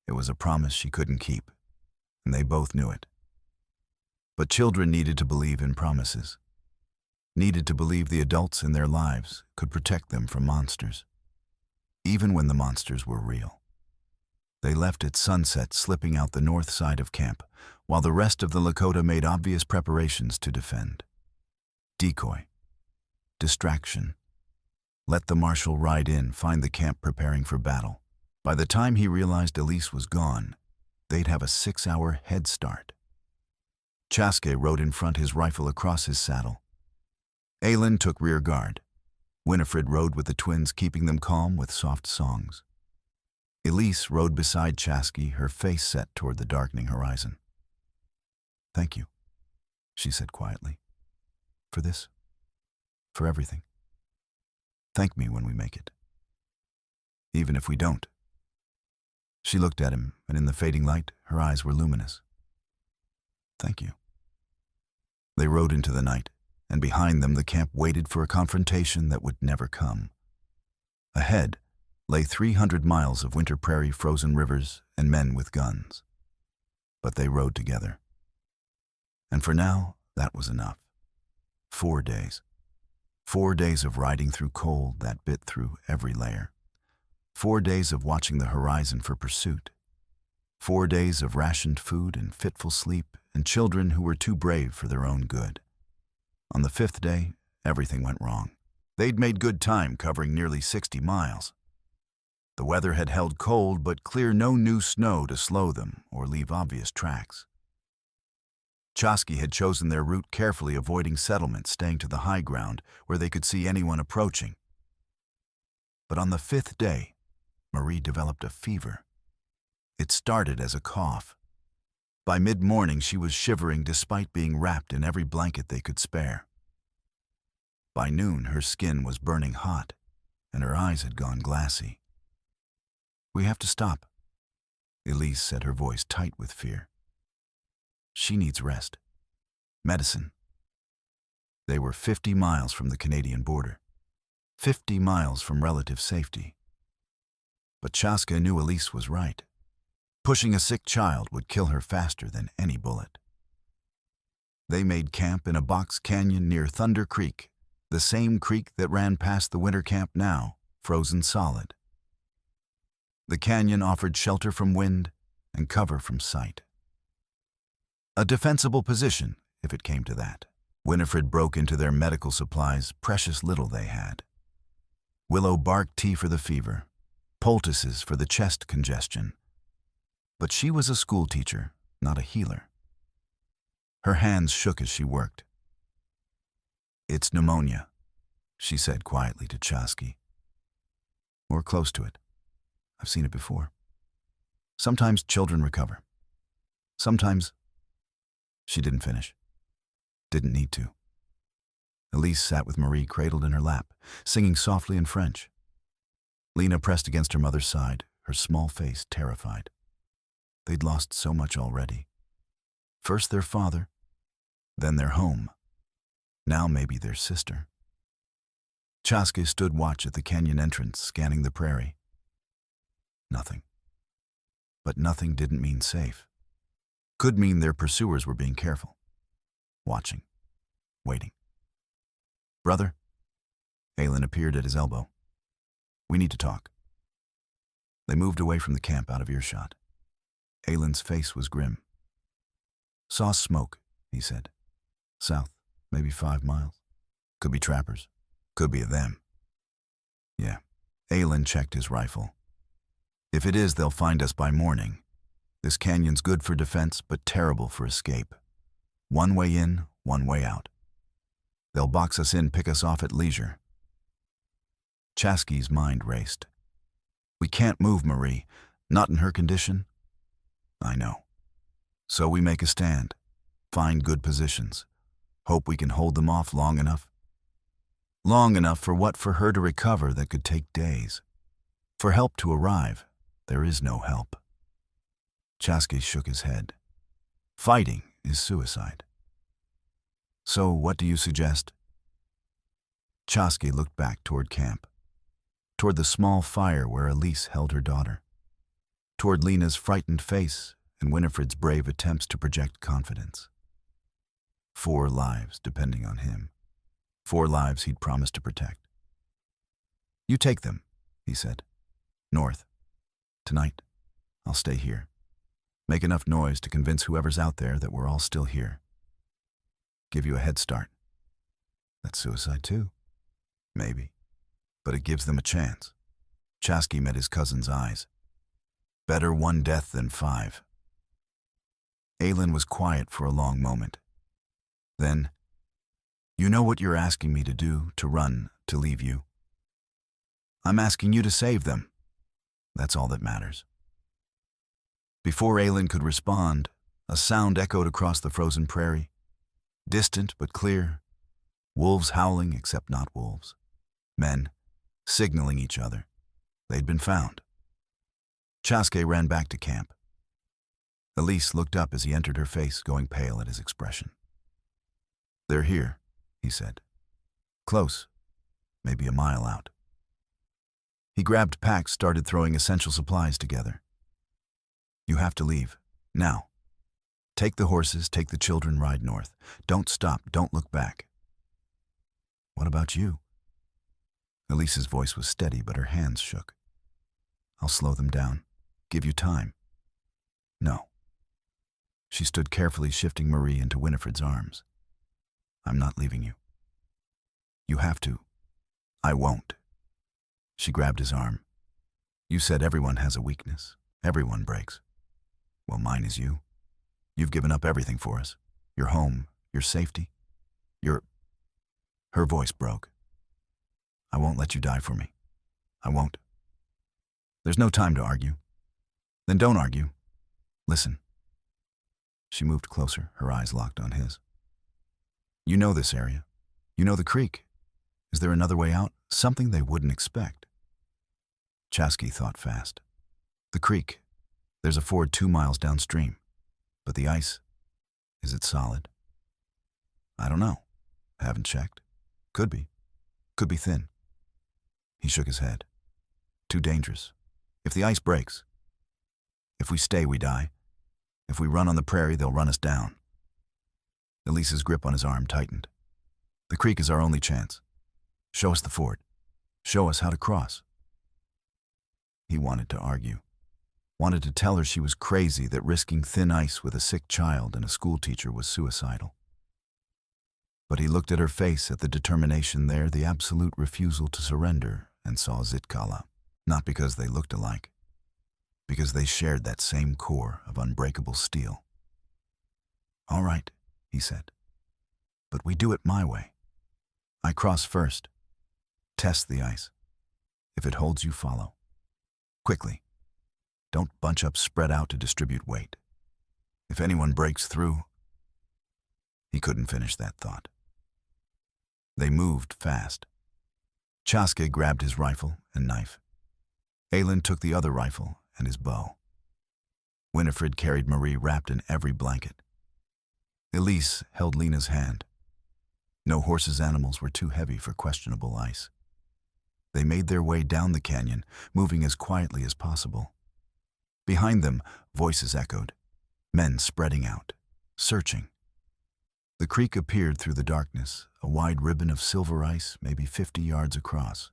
It was a promise she couldn't keep, and they both knew it. But children needed to believe in promises, needed to believe the adults in their lives could protect them from monsters, even when the monsters were real. They left at sunset, slipping out the north side of camp, while the rest of the Lakota made obvious preparations to defend. Decoy. Distraction. Let the marshal ride in, find the camp preparing for battle. By the time he realized Elise was gone, they'd have a 6-hour head start. Chaske rode in front, his rifle across his saddle. Aylin took rear guard. Winifred rode with the twins, keeping them calm with soft songs. Elise rode beside Chaske, her face set toward the darkening horizon. "Thank you," she said quietly. "For this. For everything. Thank me when we make it. Even if we don't." She looked at him, and in the fading light, her eyes were luminous. "Thank you." They rode into the night, and behind them the camp waited for a confrontation that would never come. Ahead lay 300 miles of winter prairie, frozen rivers, and men with guns. But they rode together. And for now, that was enough. 4 days. 4 days of riding through cold that bit through every layer. 4 days of watching the horizon for pursuit. 4 days of rationed food and fitful sleep, and children who were too brave for their own good. On the 5th day, everything went wrong. They'd made good time, covering nearly 60 miles. The weather had held cold, but clear, no new snow to slow them or leave obvious tracks. Chaske had chosen their route carefully, avoiding settlements, staying to the high ground where they could see anyone approaching. But on the 5th day, Marie developed a fever. It started as a cough. By mid-morning, she was shivering despite being wrapped in every blanket they could spare. By noon, her skin was burning hot, and her eyes had gone glassy. "We have to stop," Elise said, her voice tight with fear. "She needs rest. Medicine." They were 50 miles from the Canadian border, 50 miles from relative safety. But Chaske knew Elise was right. Pushing a sick child would kill her faster than any bullet. They made camp in a box canyon near Thunder Creek, the same creek that ran past the winter camp now, frozen solid. The canyon offered shelter from wind and cover from sight. A defensible position, if it came to that. Winifred broke into their medical supplies, precious little they had. Willow bark tea for the fever, poultices for the chest congestion. But she was a schoolteacher, not a healer. Her hands shook as she worked. "It's pneumonia," she said quietly to Chaske. "Or close to it. I've seen it before. Sometimes children recover. Sometimes—" She didn't finish. Didn't need to. Elise sat with Marie cradled in her lap, singing softly in French. Lena pressed against her mother's side, her small face terrified. They'd lost so much already. First their father, then their home. Now maybe their sister. Chaske stood watch at the canyon entrance, scanning the prairie. Nothing. But nothing didn't mean safe. Could mean their pursuers were being careful. Watching. Waiting. "Brother?" Aylin appeared at his elbow. "We need to talk." They moved away from the camp, out of earshot. Aylin's face was grim. "Saw smoke," he said. "South, maybe 5 miles. Could be trappers. Could be them." "Yeah." Aylin checked his rifle. "If it is, they'll find us by morning. This canyon's good for defense, but terrible for escape. One way in, one way out. They'll box us in, pick us off at leisure." Chaske's mind raced. "We can't move Marie, not in her condition." "I know. So we make a stand, find good positions, hope we can hold them off long enough. Long enough for what? For her to recover that could take days. For help to arrive, there is no help." Chaske shook his head. "Fighting is suicide." "So what do you suggest?" Chaske looked back toward camp. toward the small fire where Elise held her daughter, toward Lena's frightened face and Winifred's brave attempts to project confidence. 4 lives depending on him. 4 lives he'd promised to protect. "You take them," he said. "North. Tonight, I'll stay here. Make enough noise to convince whoever's out there that we're all still here. Give you a head start. That's suicide too. Maybe. But it gives them a chance." Chasky met his cousin's eyes. "Better 1 death than 5. Aylin was quiet for a long moment. Then, "You know what you're asking me to do, to run, to leave you. I'm asking you to save them. That's all that matters." Before Aylin could respond, a sound echoed across the frozen prairie. Distant but clear. Wolves howling except not wolves. Men, signaling each other. They'd been found. Chaske ran back to camp. Elise looked up as he entered her face, going pale at his expression. "They're here," he said. "Close. Maybe a mile out." He grabbed packs, started throwing essential supplies together. "You have to leave. Now. Take the horses, take the children, ride north. Don't stop, don't look back." "What about you?" Elise's voice was steady, but her hands shook. "I'll slow them down. Give you time." "No." She stood carefully, shifting Marie into Winifred's arms. "I'm not leaving you." "You have to." "I won't." She grabbed his arm. "You said everyone has a weakness. Everyone breaks. Well, mine is you. You've given up everything for us. Your home, your safety, your..." Her voice broke. "I won't let you die for me. I won't." "There's no time to argue." "Then don't argue. Listen." She moved closer, her eyes locked on his. "You know this area. You know the creek. Is there another way out? Something they wouldn't expect?" Chasky thought fast. "The creek. There's a ford 2 miles downstream. But the ice, is it solid?" "I don't know. Haven't checked. Could be. Could be thin." He shook his head. "Too dangerous. If the ice breaks. If we stay, we die. If we run on the prairie, they'll run us down." Elise's grip on his arm tightened. "The creek is our only chance. Show us the ford. Show us how to cross." He wanted to argue. Wanted to tell her she was crazy, that risking thin ice with a sick child and a schoolteacher was suicidal. But he looked at her face, at the determination there, the absolute refusal to surrender, and saw Zitkala. Not because they looked alike. Because they shared that same core of unbreakable steel. "All right," he said. "But we do it my way. I cross first. Test the ice. If it holds, you follow. Quickly. Don't bunch up, spread out to distribute weight. If anyone breaks through..." He couldn't finish that thought. They moved fast. Chaske grabbed his rifle and knife. Aylin took the other rifle and his bow. Winifred carried Marie wrapped in every blanket. Elise held Lena's hand. No horses' animals were too heavy for questionable ice. They made their way down the canyon, moving as quietly as possible. Behind them, voices echoed, men spreading out, searching. The creek appeared through the darkness, a wide ribbon of silver ice, maybe 50 yards across.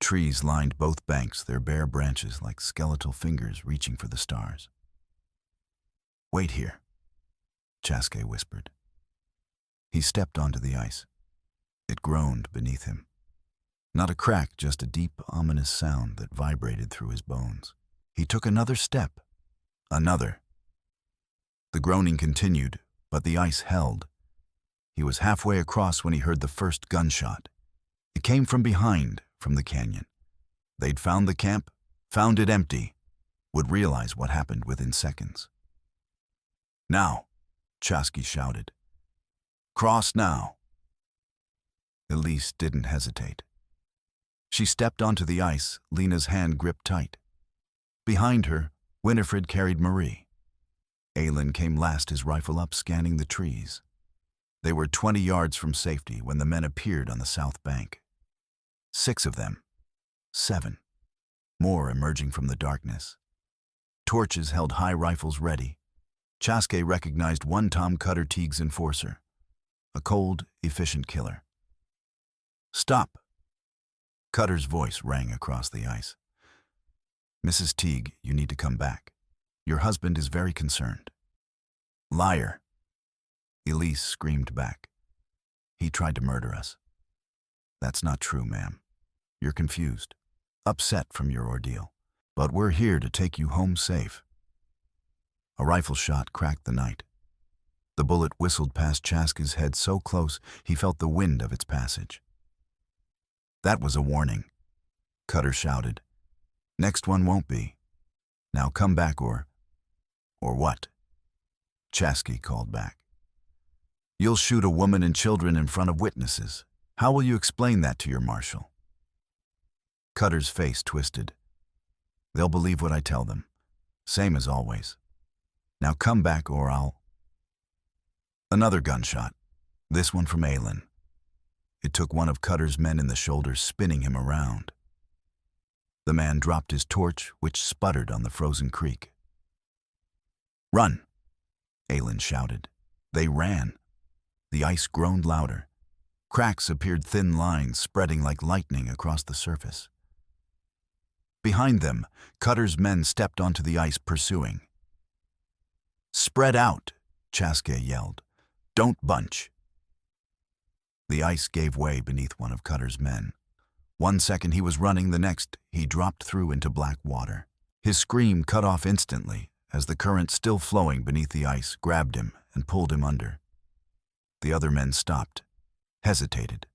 Trees lined both banks, their bare branches like skeletal fingers reaching for the stars. "Wait here," Chaske whispered. He stepped onto the ice. It groaned beneath him. Not a crack, just a deep, ominous sound that vibrated through his bones. He took another step. Another. The groaning continued, but the ice held. He was halfway across when he heard the first gunshot. It came from behind, from the canyon. They'd found the camp, found it empty, would realize what happened within seconds. "Now," Chaske shouted. "Cross now." Elise didn't hesitate. She stepped onto the ice, Lena's hand gripped tight. Behind her, Winifred carried Marie. Aylin came last, his rifle up, scanning the trees. They were 20 yards from safety when the men appeared on the south bank. 6 of them. 7. More emerging from the darkness. Torches held high rifles ready. Chaske recognized one Tom Cutter Teague's enforcer, a cold, efficient killer. "Stop!" Cutter's voice rang across the ice. "Mrs. Teague, you need to come back. Your husband is very concerned." "Liar!" Elise screamed back. "He tried to murder us." "That's not true, ma'am. You're confused, upset from your ordeal. But we're here to take you home safe." A rifle shot cracked the night. The bullet whistled past Chaske's head so close he felt the wind of its passage. "That was a warning," Cutter shouted. "Next one won't be. Now come back or what?" Chaske called back. "You'll shoot a woman and children in front of witnesses. How will you explain that to your marshal?" Cutter's face twisted. "They'll believe what I tell them. Same as always. Now come back or I'll..." Another gunshot, this one from Aylin. It took one of Cutter's men in the shoulder, spinning him around. The man dropped his torch, which sputtered on the frozen creek. "Run!" Aylin shouted. They ran. The ice groaned louder. Cracks appeared, thin lines spreading like lightning across the surface. Behind them, Cutter's men stepped onto the ice, pursuing. "Spread out!" Chaske yelled. "Don't bunch!" The ice gave way beneath one of Cutter's men. One second he was running, the next he dropped through into black water. His scream cut off instantly as the current, still flowing beneath the ice, grabbed him and pulled him under. The other men stopped, hesitated.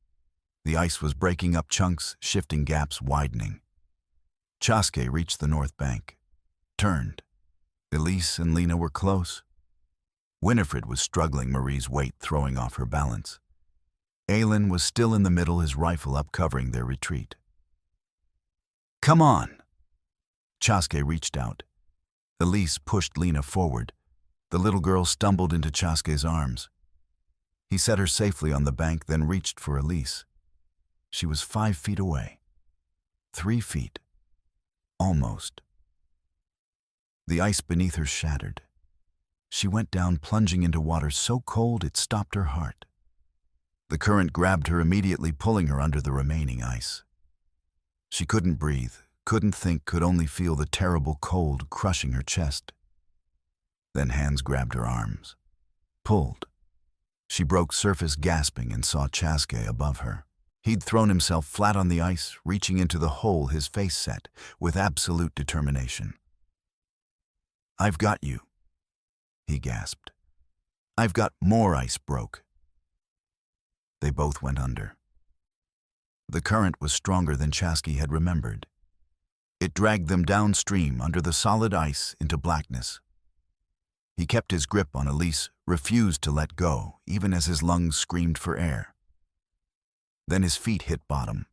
The ice was breaking up chunks, shifting gaps, widening. Chaske reached the north bank, turned. Elise and Lena were close. Winifred was struggling, Marie's weight throwing off her balance. Aylin was still in the middle, his rifle up, covering their retreat. "Come on!" Chaske reached out. Elise pushed Lena forward. The little girl stumbled into Chaske's arms. He set her safely on the bank, then reached for Elise. She was 5 feet away. 3 feet. Almost. The ice beneath her shattered. She went down, plunging into water so cold it stopped her heart. The current grabbed her immediately, pulling her under the remaining ice. She couldn't breathe, couldn't think, could only feel the terrible cold crushing her chest. Then hands grabbed her arms. Pulled. She broke surface, gasping, and saw Chaske above her. He'd thrown himself flat on the ice, reaching into the hole, his face set, with absolute determination. "I've got you," he gasped. "I've got more ice." Broke. They both went under. The current was stronger than Chaske had remembered. It dragged them downstream under the solid ice into blackness. He kept his grip on Elise, refused to let go, even as his lungs screamed for air. Then his feet hit bottom.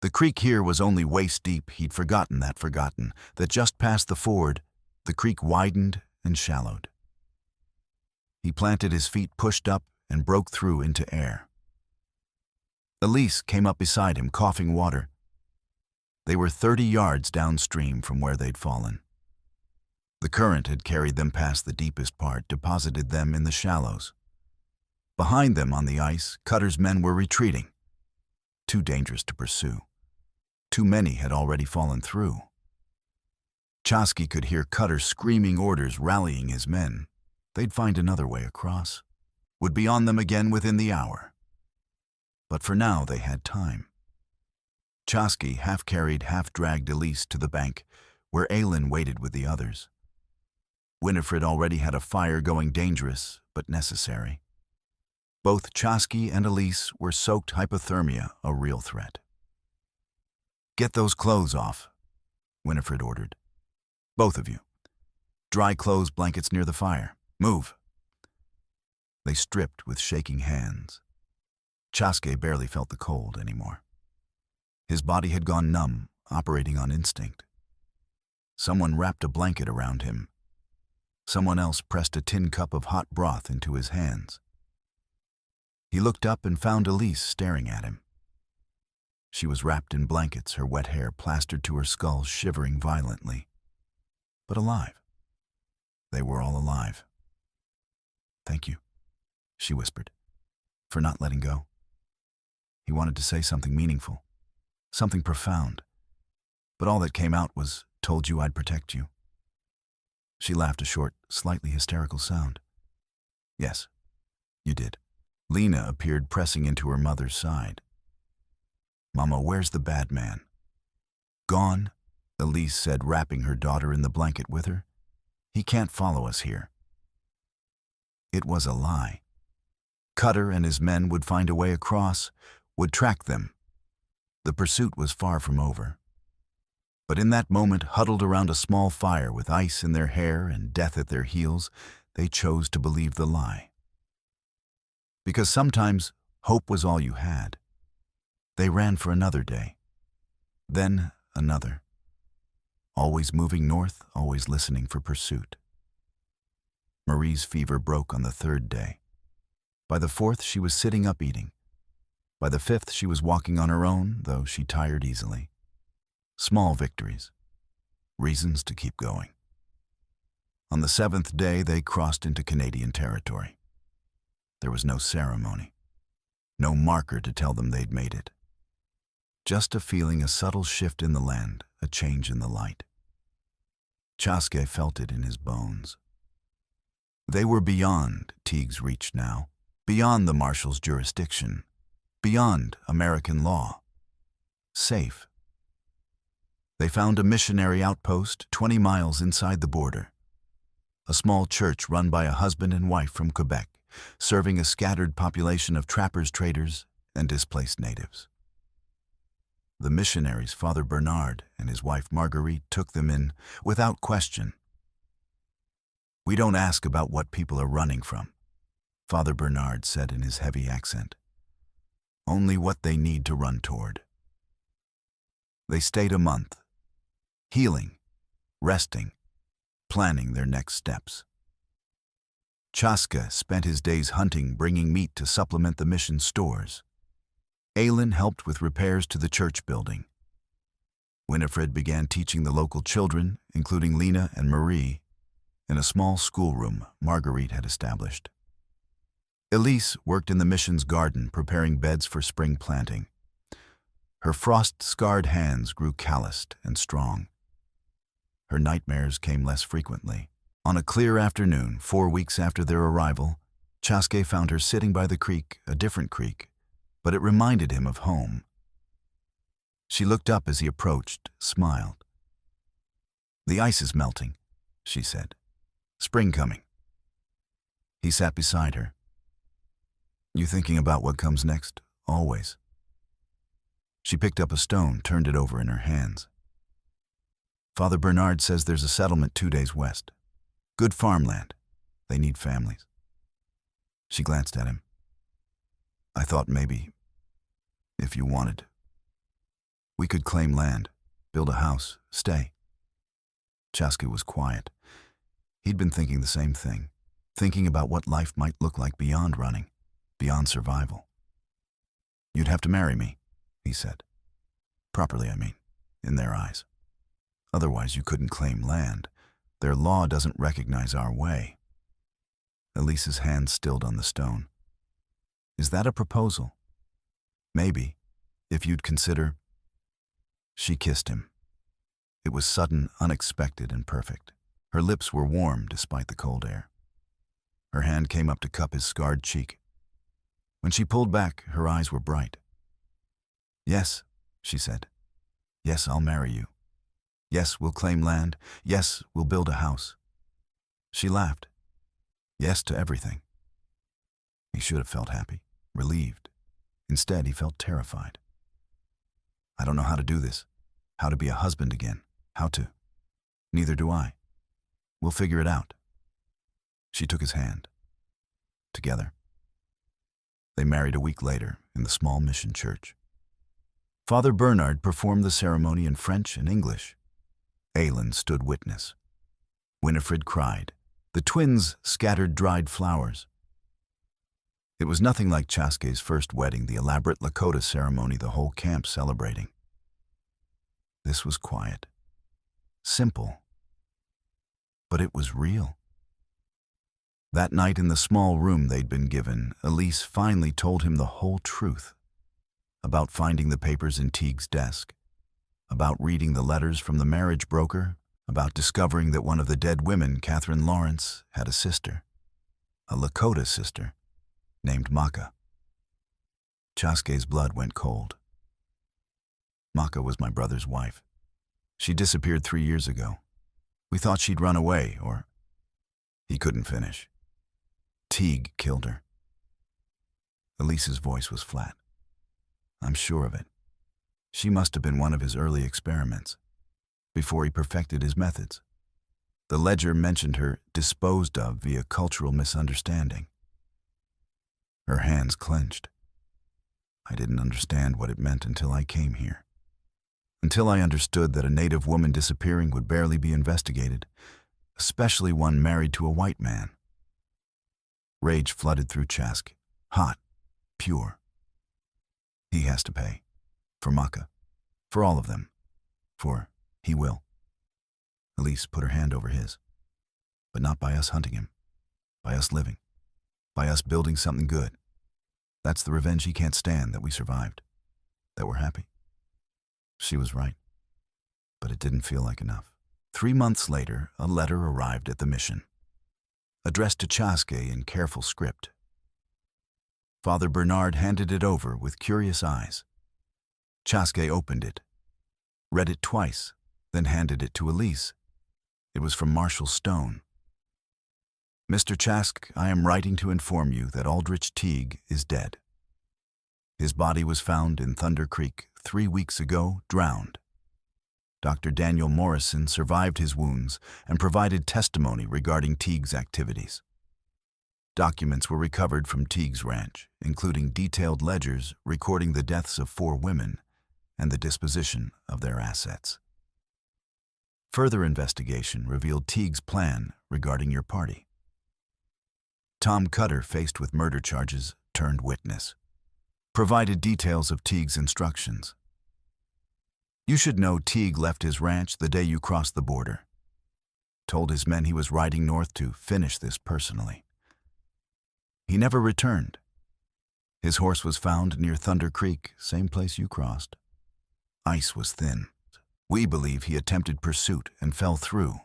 The creek here was only waist deep. He'd forgotten that just past the ford, the creek widened and shallowed. He planted his feet, pushed up, and broke through into air. Elise came up beside him, coughing water. They were 30 yards downstream from where they'd fallen. The current had carried them past the deepest part, deposited them in the shallows. Behind them on the ice, Cutter's men were retreating. Too dangerous to pursue. Too many had already fallen through. Chaske could hear Cutter screaming orders, rallying his men. They'd find another way across. Would be on them again within the hour. But for now they had time. Chaske half-carried, half-dragged Elise to the bank, where Aylin waited with the others. Winifred already had a fire going, dangerous but necessary. Both Chaske and Elise were soaked, hypothermia a real threat. "Get those clothes off," Winifred ordered. "Both of you. Dry clothes, blankets near the fire. Move." They stripped with shaking hands. Chaske barely felt the cold anymore. His body had gone numb, operating on instinct. Someone wrapped a blanket around him. Someone else pressed a tin cup of hot broth into his hands. He looked up and found Elise staring at him. She was wrapped in blankets, her wet hair plastered to her skull, shivering violently. But alive. They were all alive. "Thank you," she whispered, "for not letting go." He wanted to say something meaningful, something profound, but all that came out was, "Told you I'd protect you." She laughed, a short, slightly hysterical sound. "Yes, you did." Lena appeared, pressing into her mother's side. "Mama, where's the bad man?" "Gone," Elise said, wrapping her daughter in the blanket with her. "He can't follow us here." It was a lie. Cutter and his men would find a way across, would track them. The pursuit was far from over. But in that moment, huddled around a small fire with ice in their hair and death at their heels, they chose to believe the lie. Because sometimes hope was all you had. They ran for another day, then another. Always moving north, always listening for pursuit. Marie's fever broke on the third day. By the fourth, she was sitting up eating. By the fifth, she was walking on her own, though she tired easily. Small victories. Reasons to keep going. On the seventh day, they crossed into Canadian territory. There was no ceremony. No marker to tell them they'd made it. Just a feeling, a subtle shift in the land, a change in the light. Chaske felt it in his bones. They were beyond Teague's reach now, beyond the marshal's jurisdiction, beyond American law. Safe. They found a missionary outpost 20 miles inside the border. A small church run by a husband and wife from Quebec, serving a scattered population of trappers, traders, and displaced natives. The missionaries, Father Bernard and his wife Marguerite, took them in without question. "We don't ask about what people are running from," Father Bernard said in his heavy accent. "Only what they need to run toward." They stayed a month, healing, resting, planning their next steps. Chaske spent his days hunting, bringing meat to supplement the mission stores. Aylin helped with repairs to the church building. Winifred began teaching the local children, including Lena and Marie, in a small schoolroom Marguerite had established. Elise worked in the mission's garden, preparing beds for spring planting. Her frost-scarred hands grew calloused and strong. Her nightmares came less frequently. On a clear afternoon, 4 weeks after their arrival, Chaske found her sitting by the creek, a different creek, but it reminded him of home. She looked up as he approached, smiled. "The ice is melting," she said. "Spring coming." He sat beside her. "You thinking about what comes next? Always." She picked up a stone, turned it over in her hands. "Father Bernard says there's a settlement 2 days west. Good farmland. They need families." She glanced at him. "I thought maybe, if you wanted, we could claim land, build a house, stay." Chaske was quiet. He'd been thinking the same thing, thinking about what life might look like beyond running, beyond survival. "You'd have to marry me," he said. "Properly, I mean, in their eyes. Otherwise you couldn't claim land. Their law doesn't recognize our way." Elise's hand stilled on the stone. "Is that a proposal?" "Maybe, if you'd consider." She kissed him. It was sudden, unexpected, and perfect. Her lips were warm despite the cold air. Her hand came up to cup his scarred cheek. When she pulled back, her eyes were bright. "Yes," she said. "Yes, I'll marry you. Yes, we'll claim land. Yes, we'll build a house." She laughed. Yes to everything. He should have felt happy, relieved. Instead, he felt terrified. "I don't know how to do this, how to be a husband again, how to." "Neither do I. We'll figure it out." She took his hand. Together. They married a week later in the small mission church. Father Bernard performed the ceremony in French and English. Aylin stood witness. Winifred cried. The twins scattered dried flowers. It was nothing like Chaske's first wedding, the elaborate Lakota ceremony the whole camp celebrating. This was quiet, simple, but it was real. That night in the small room they'd been given, Elise finally told him the whole truth about finding the papers in Teague's desk, about reading the letters from the marriage broker, about discovering that one of the dead women, Catherine Lawrence, had a sister, a Lakota sister, named Maka. Chaske's blood went cold. Maka was my brother's wife. She disappeared 3 years ago. We thought she'd run away, or... He couldn't finish. Teague killed her. Elise's voice was flat. I'm sure of it. She must have been one of his early experiments, before he perfected his methods. The ledger mentioned her disposed of via cultural misunderstanding. Her hands clenched. I didn't understand what it meant until I came here. Until I understood that a Native woman disappearing would barely be investigated, especially one married to a white man. Rage flooded through Chaske, hot, pure. He has to pay. For Maka. For all of them. For he will. Elise put her hand over his. But not by us hunting him. By us living. By us building something good. That's the revenge he can't stand, that we survived. That we're happy. She was right. But it didn't feel like enough. 3 months later, a letter arrived at the mission. Addressed to Chaske in careful script. Father Bernard handed it over with curious eyes. Chaske opened it, read it twice, then handed it to Elise. It was from Marshal Stone. Mr. Chaske, I am writing to inform you that Aldrich Teague is dead. His body was found in Thunder Creek 3 weeks ago, drowned. Dr. Daniel Morrison survived his wounds and provided testimony regarding Teague's activities. Documents were recovered from Teague's ranch, including detailed ledgers recording the deaths of 4 women and the disposition of their assets. Further investigation revealed Teague's plan regarding your party. Tom Cutter, faced with murder charges, turned witness. Provided details of Teague's instructions. You should know Teague left his ranch the day you crossed the border. Told his men he was riding north to finish this personally. He never returned. His horse was found near Thunder Creek, same place you crossed. Ice was thin. We believe he attempted pursuit and fell through.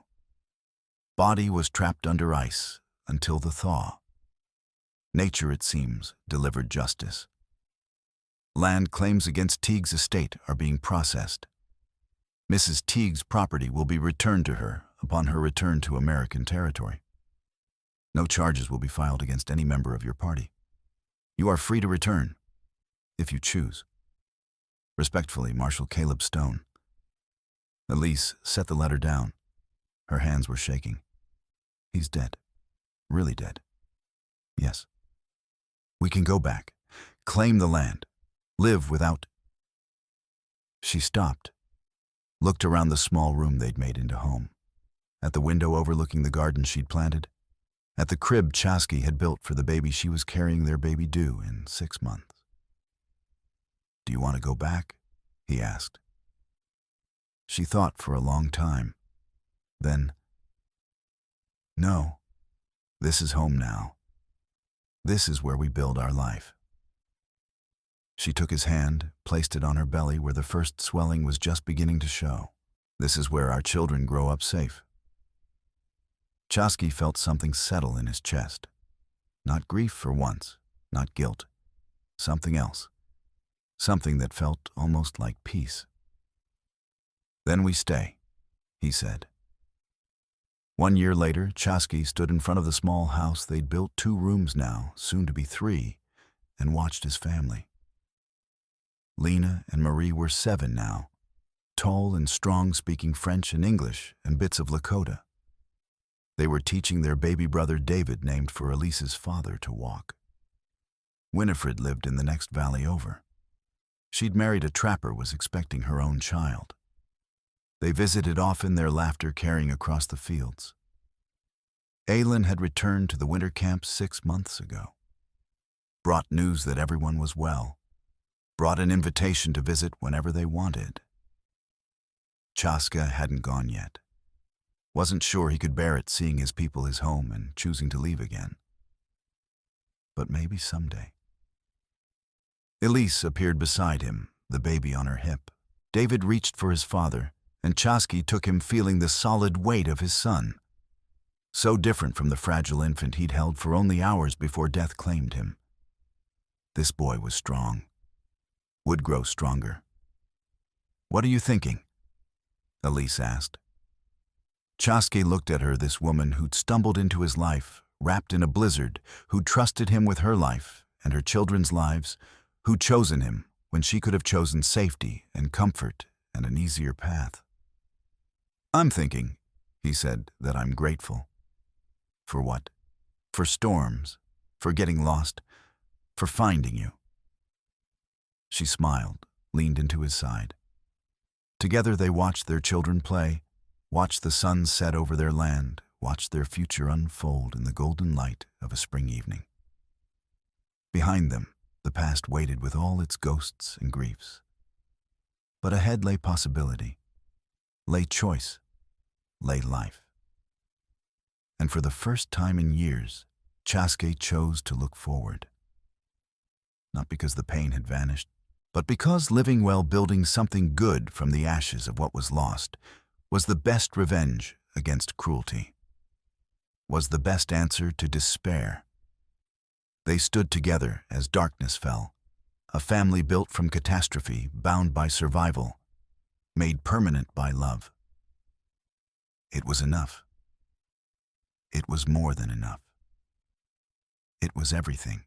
Body was trapped under ice until the thaw. Nature, it seems, delivered justice. Land claims against Teague's estate are being processed. Mrs. Teague's property will be returned to her upon her return to American territory. No charges will be filed against any member of your party. You are free to return, if you choose. Respectfully, Marshal Caleb Stone. Elise set the letter down. Her hands were shaking. He's dead. Really dead. Yes. We can go back, claim the land, live without... She stopped, looked around the small room they'd made into home, at the window overlooking the garden she'd planted, at the crib Chaske had built for the baby she was carrying their baby due in 6 months. Do you want to go back? He asked. She thought for a long time. Then, no, this is home now. This is where we build our life. She took his hand, placed it on her belly where the first swelling was just beginning to show. This is where our children grow up safe. Chaske felt something settle in his chest. Not grief for once, not guilt. Something else. Something that felt almost like peace. Then we stay, he said. 1 year later, Chaske stood in front of the small house they'd built, 2 rooms now, soon to be 3, and watched his family. Lena and Marie were 7 now, tall and strong, speaking French and English and bits of Lakota. They were teaching their baby brother David, named for Elise's father, to walk. Winifred lived in the next valley over. She'd married a trapper, was expecting her own child. They visited often, their laughter carrying across the fields. Aylin had returned to the winter camp 6 months ago. brought news that everyone was well, brought an invitation to visit whenever they wanted. Chaska hadn't gone yet. Wasn't sure he could bear it seeing his people his home and choosing to leave again. But maybe someday. Elise appeared beside him, the baby on her hip. David reached for his father, and Chaski took him feeling the solid weight of his son. So different from the fragile infant he'd held for only hours before death claimed him. This boy was strong. Would grow stronger. "What are you thinking?" Elise asked. Chaski looked at her, this woman who'd stumbled into his life, wrapped in a blizzard, who'd trusted him with her life and her children's lives, who'd chosen him when she could have chosen safety and comfort and an easier path. "I'm thinking," he said, "that I'm grateful." "For what?" "For storms, for getting lost, for finding you." She smiled, leaned into his side. Together they watched their children play, watched the sun set over their land, watched their future unfold in the golden light of a spring evening. Behind them, the past waited with all its ghosts and griefs. But ahead lay possibility, lay choice, lay life. And for the first time in years, Chaske chose to look forward. Not because the pain had vanished, but because living well, building something good from the ashes of what was lost, was the best revenge against cruelty, was the best answer to despair. They stood together as darkness fell, a family built from catastrophe, bound by survival, made permanent by love. It was enough. It was more than enough. It was everything.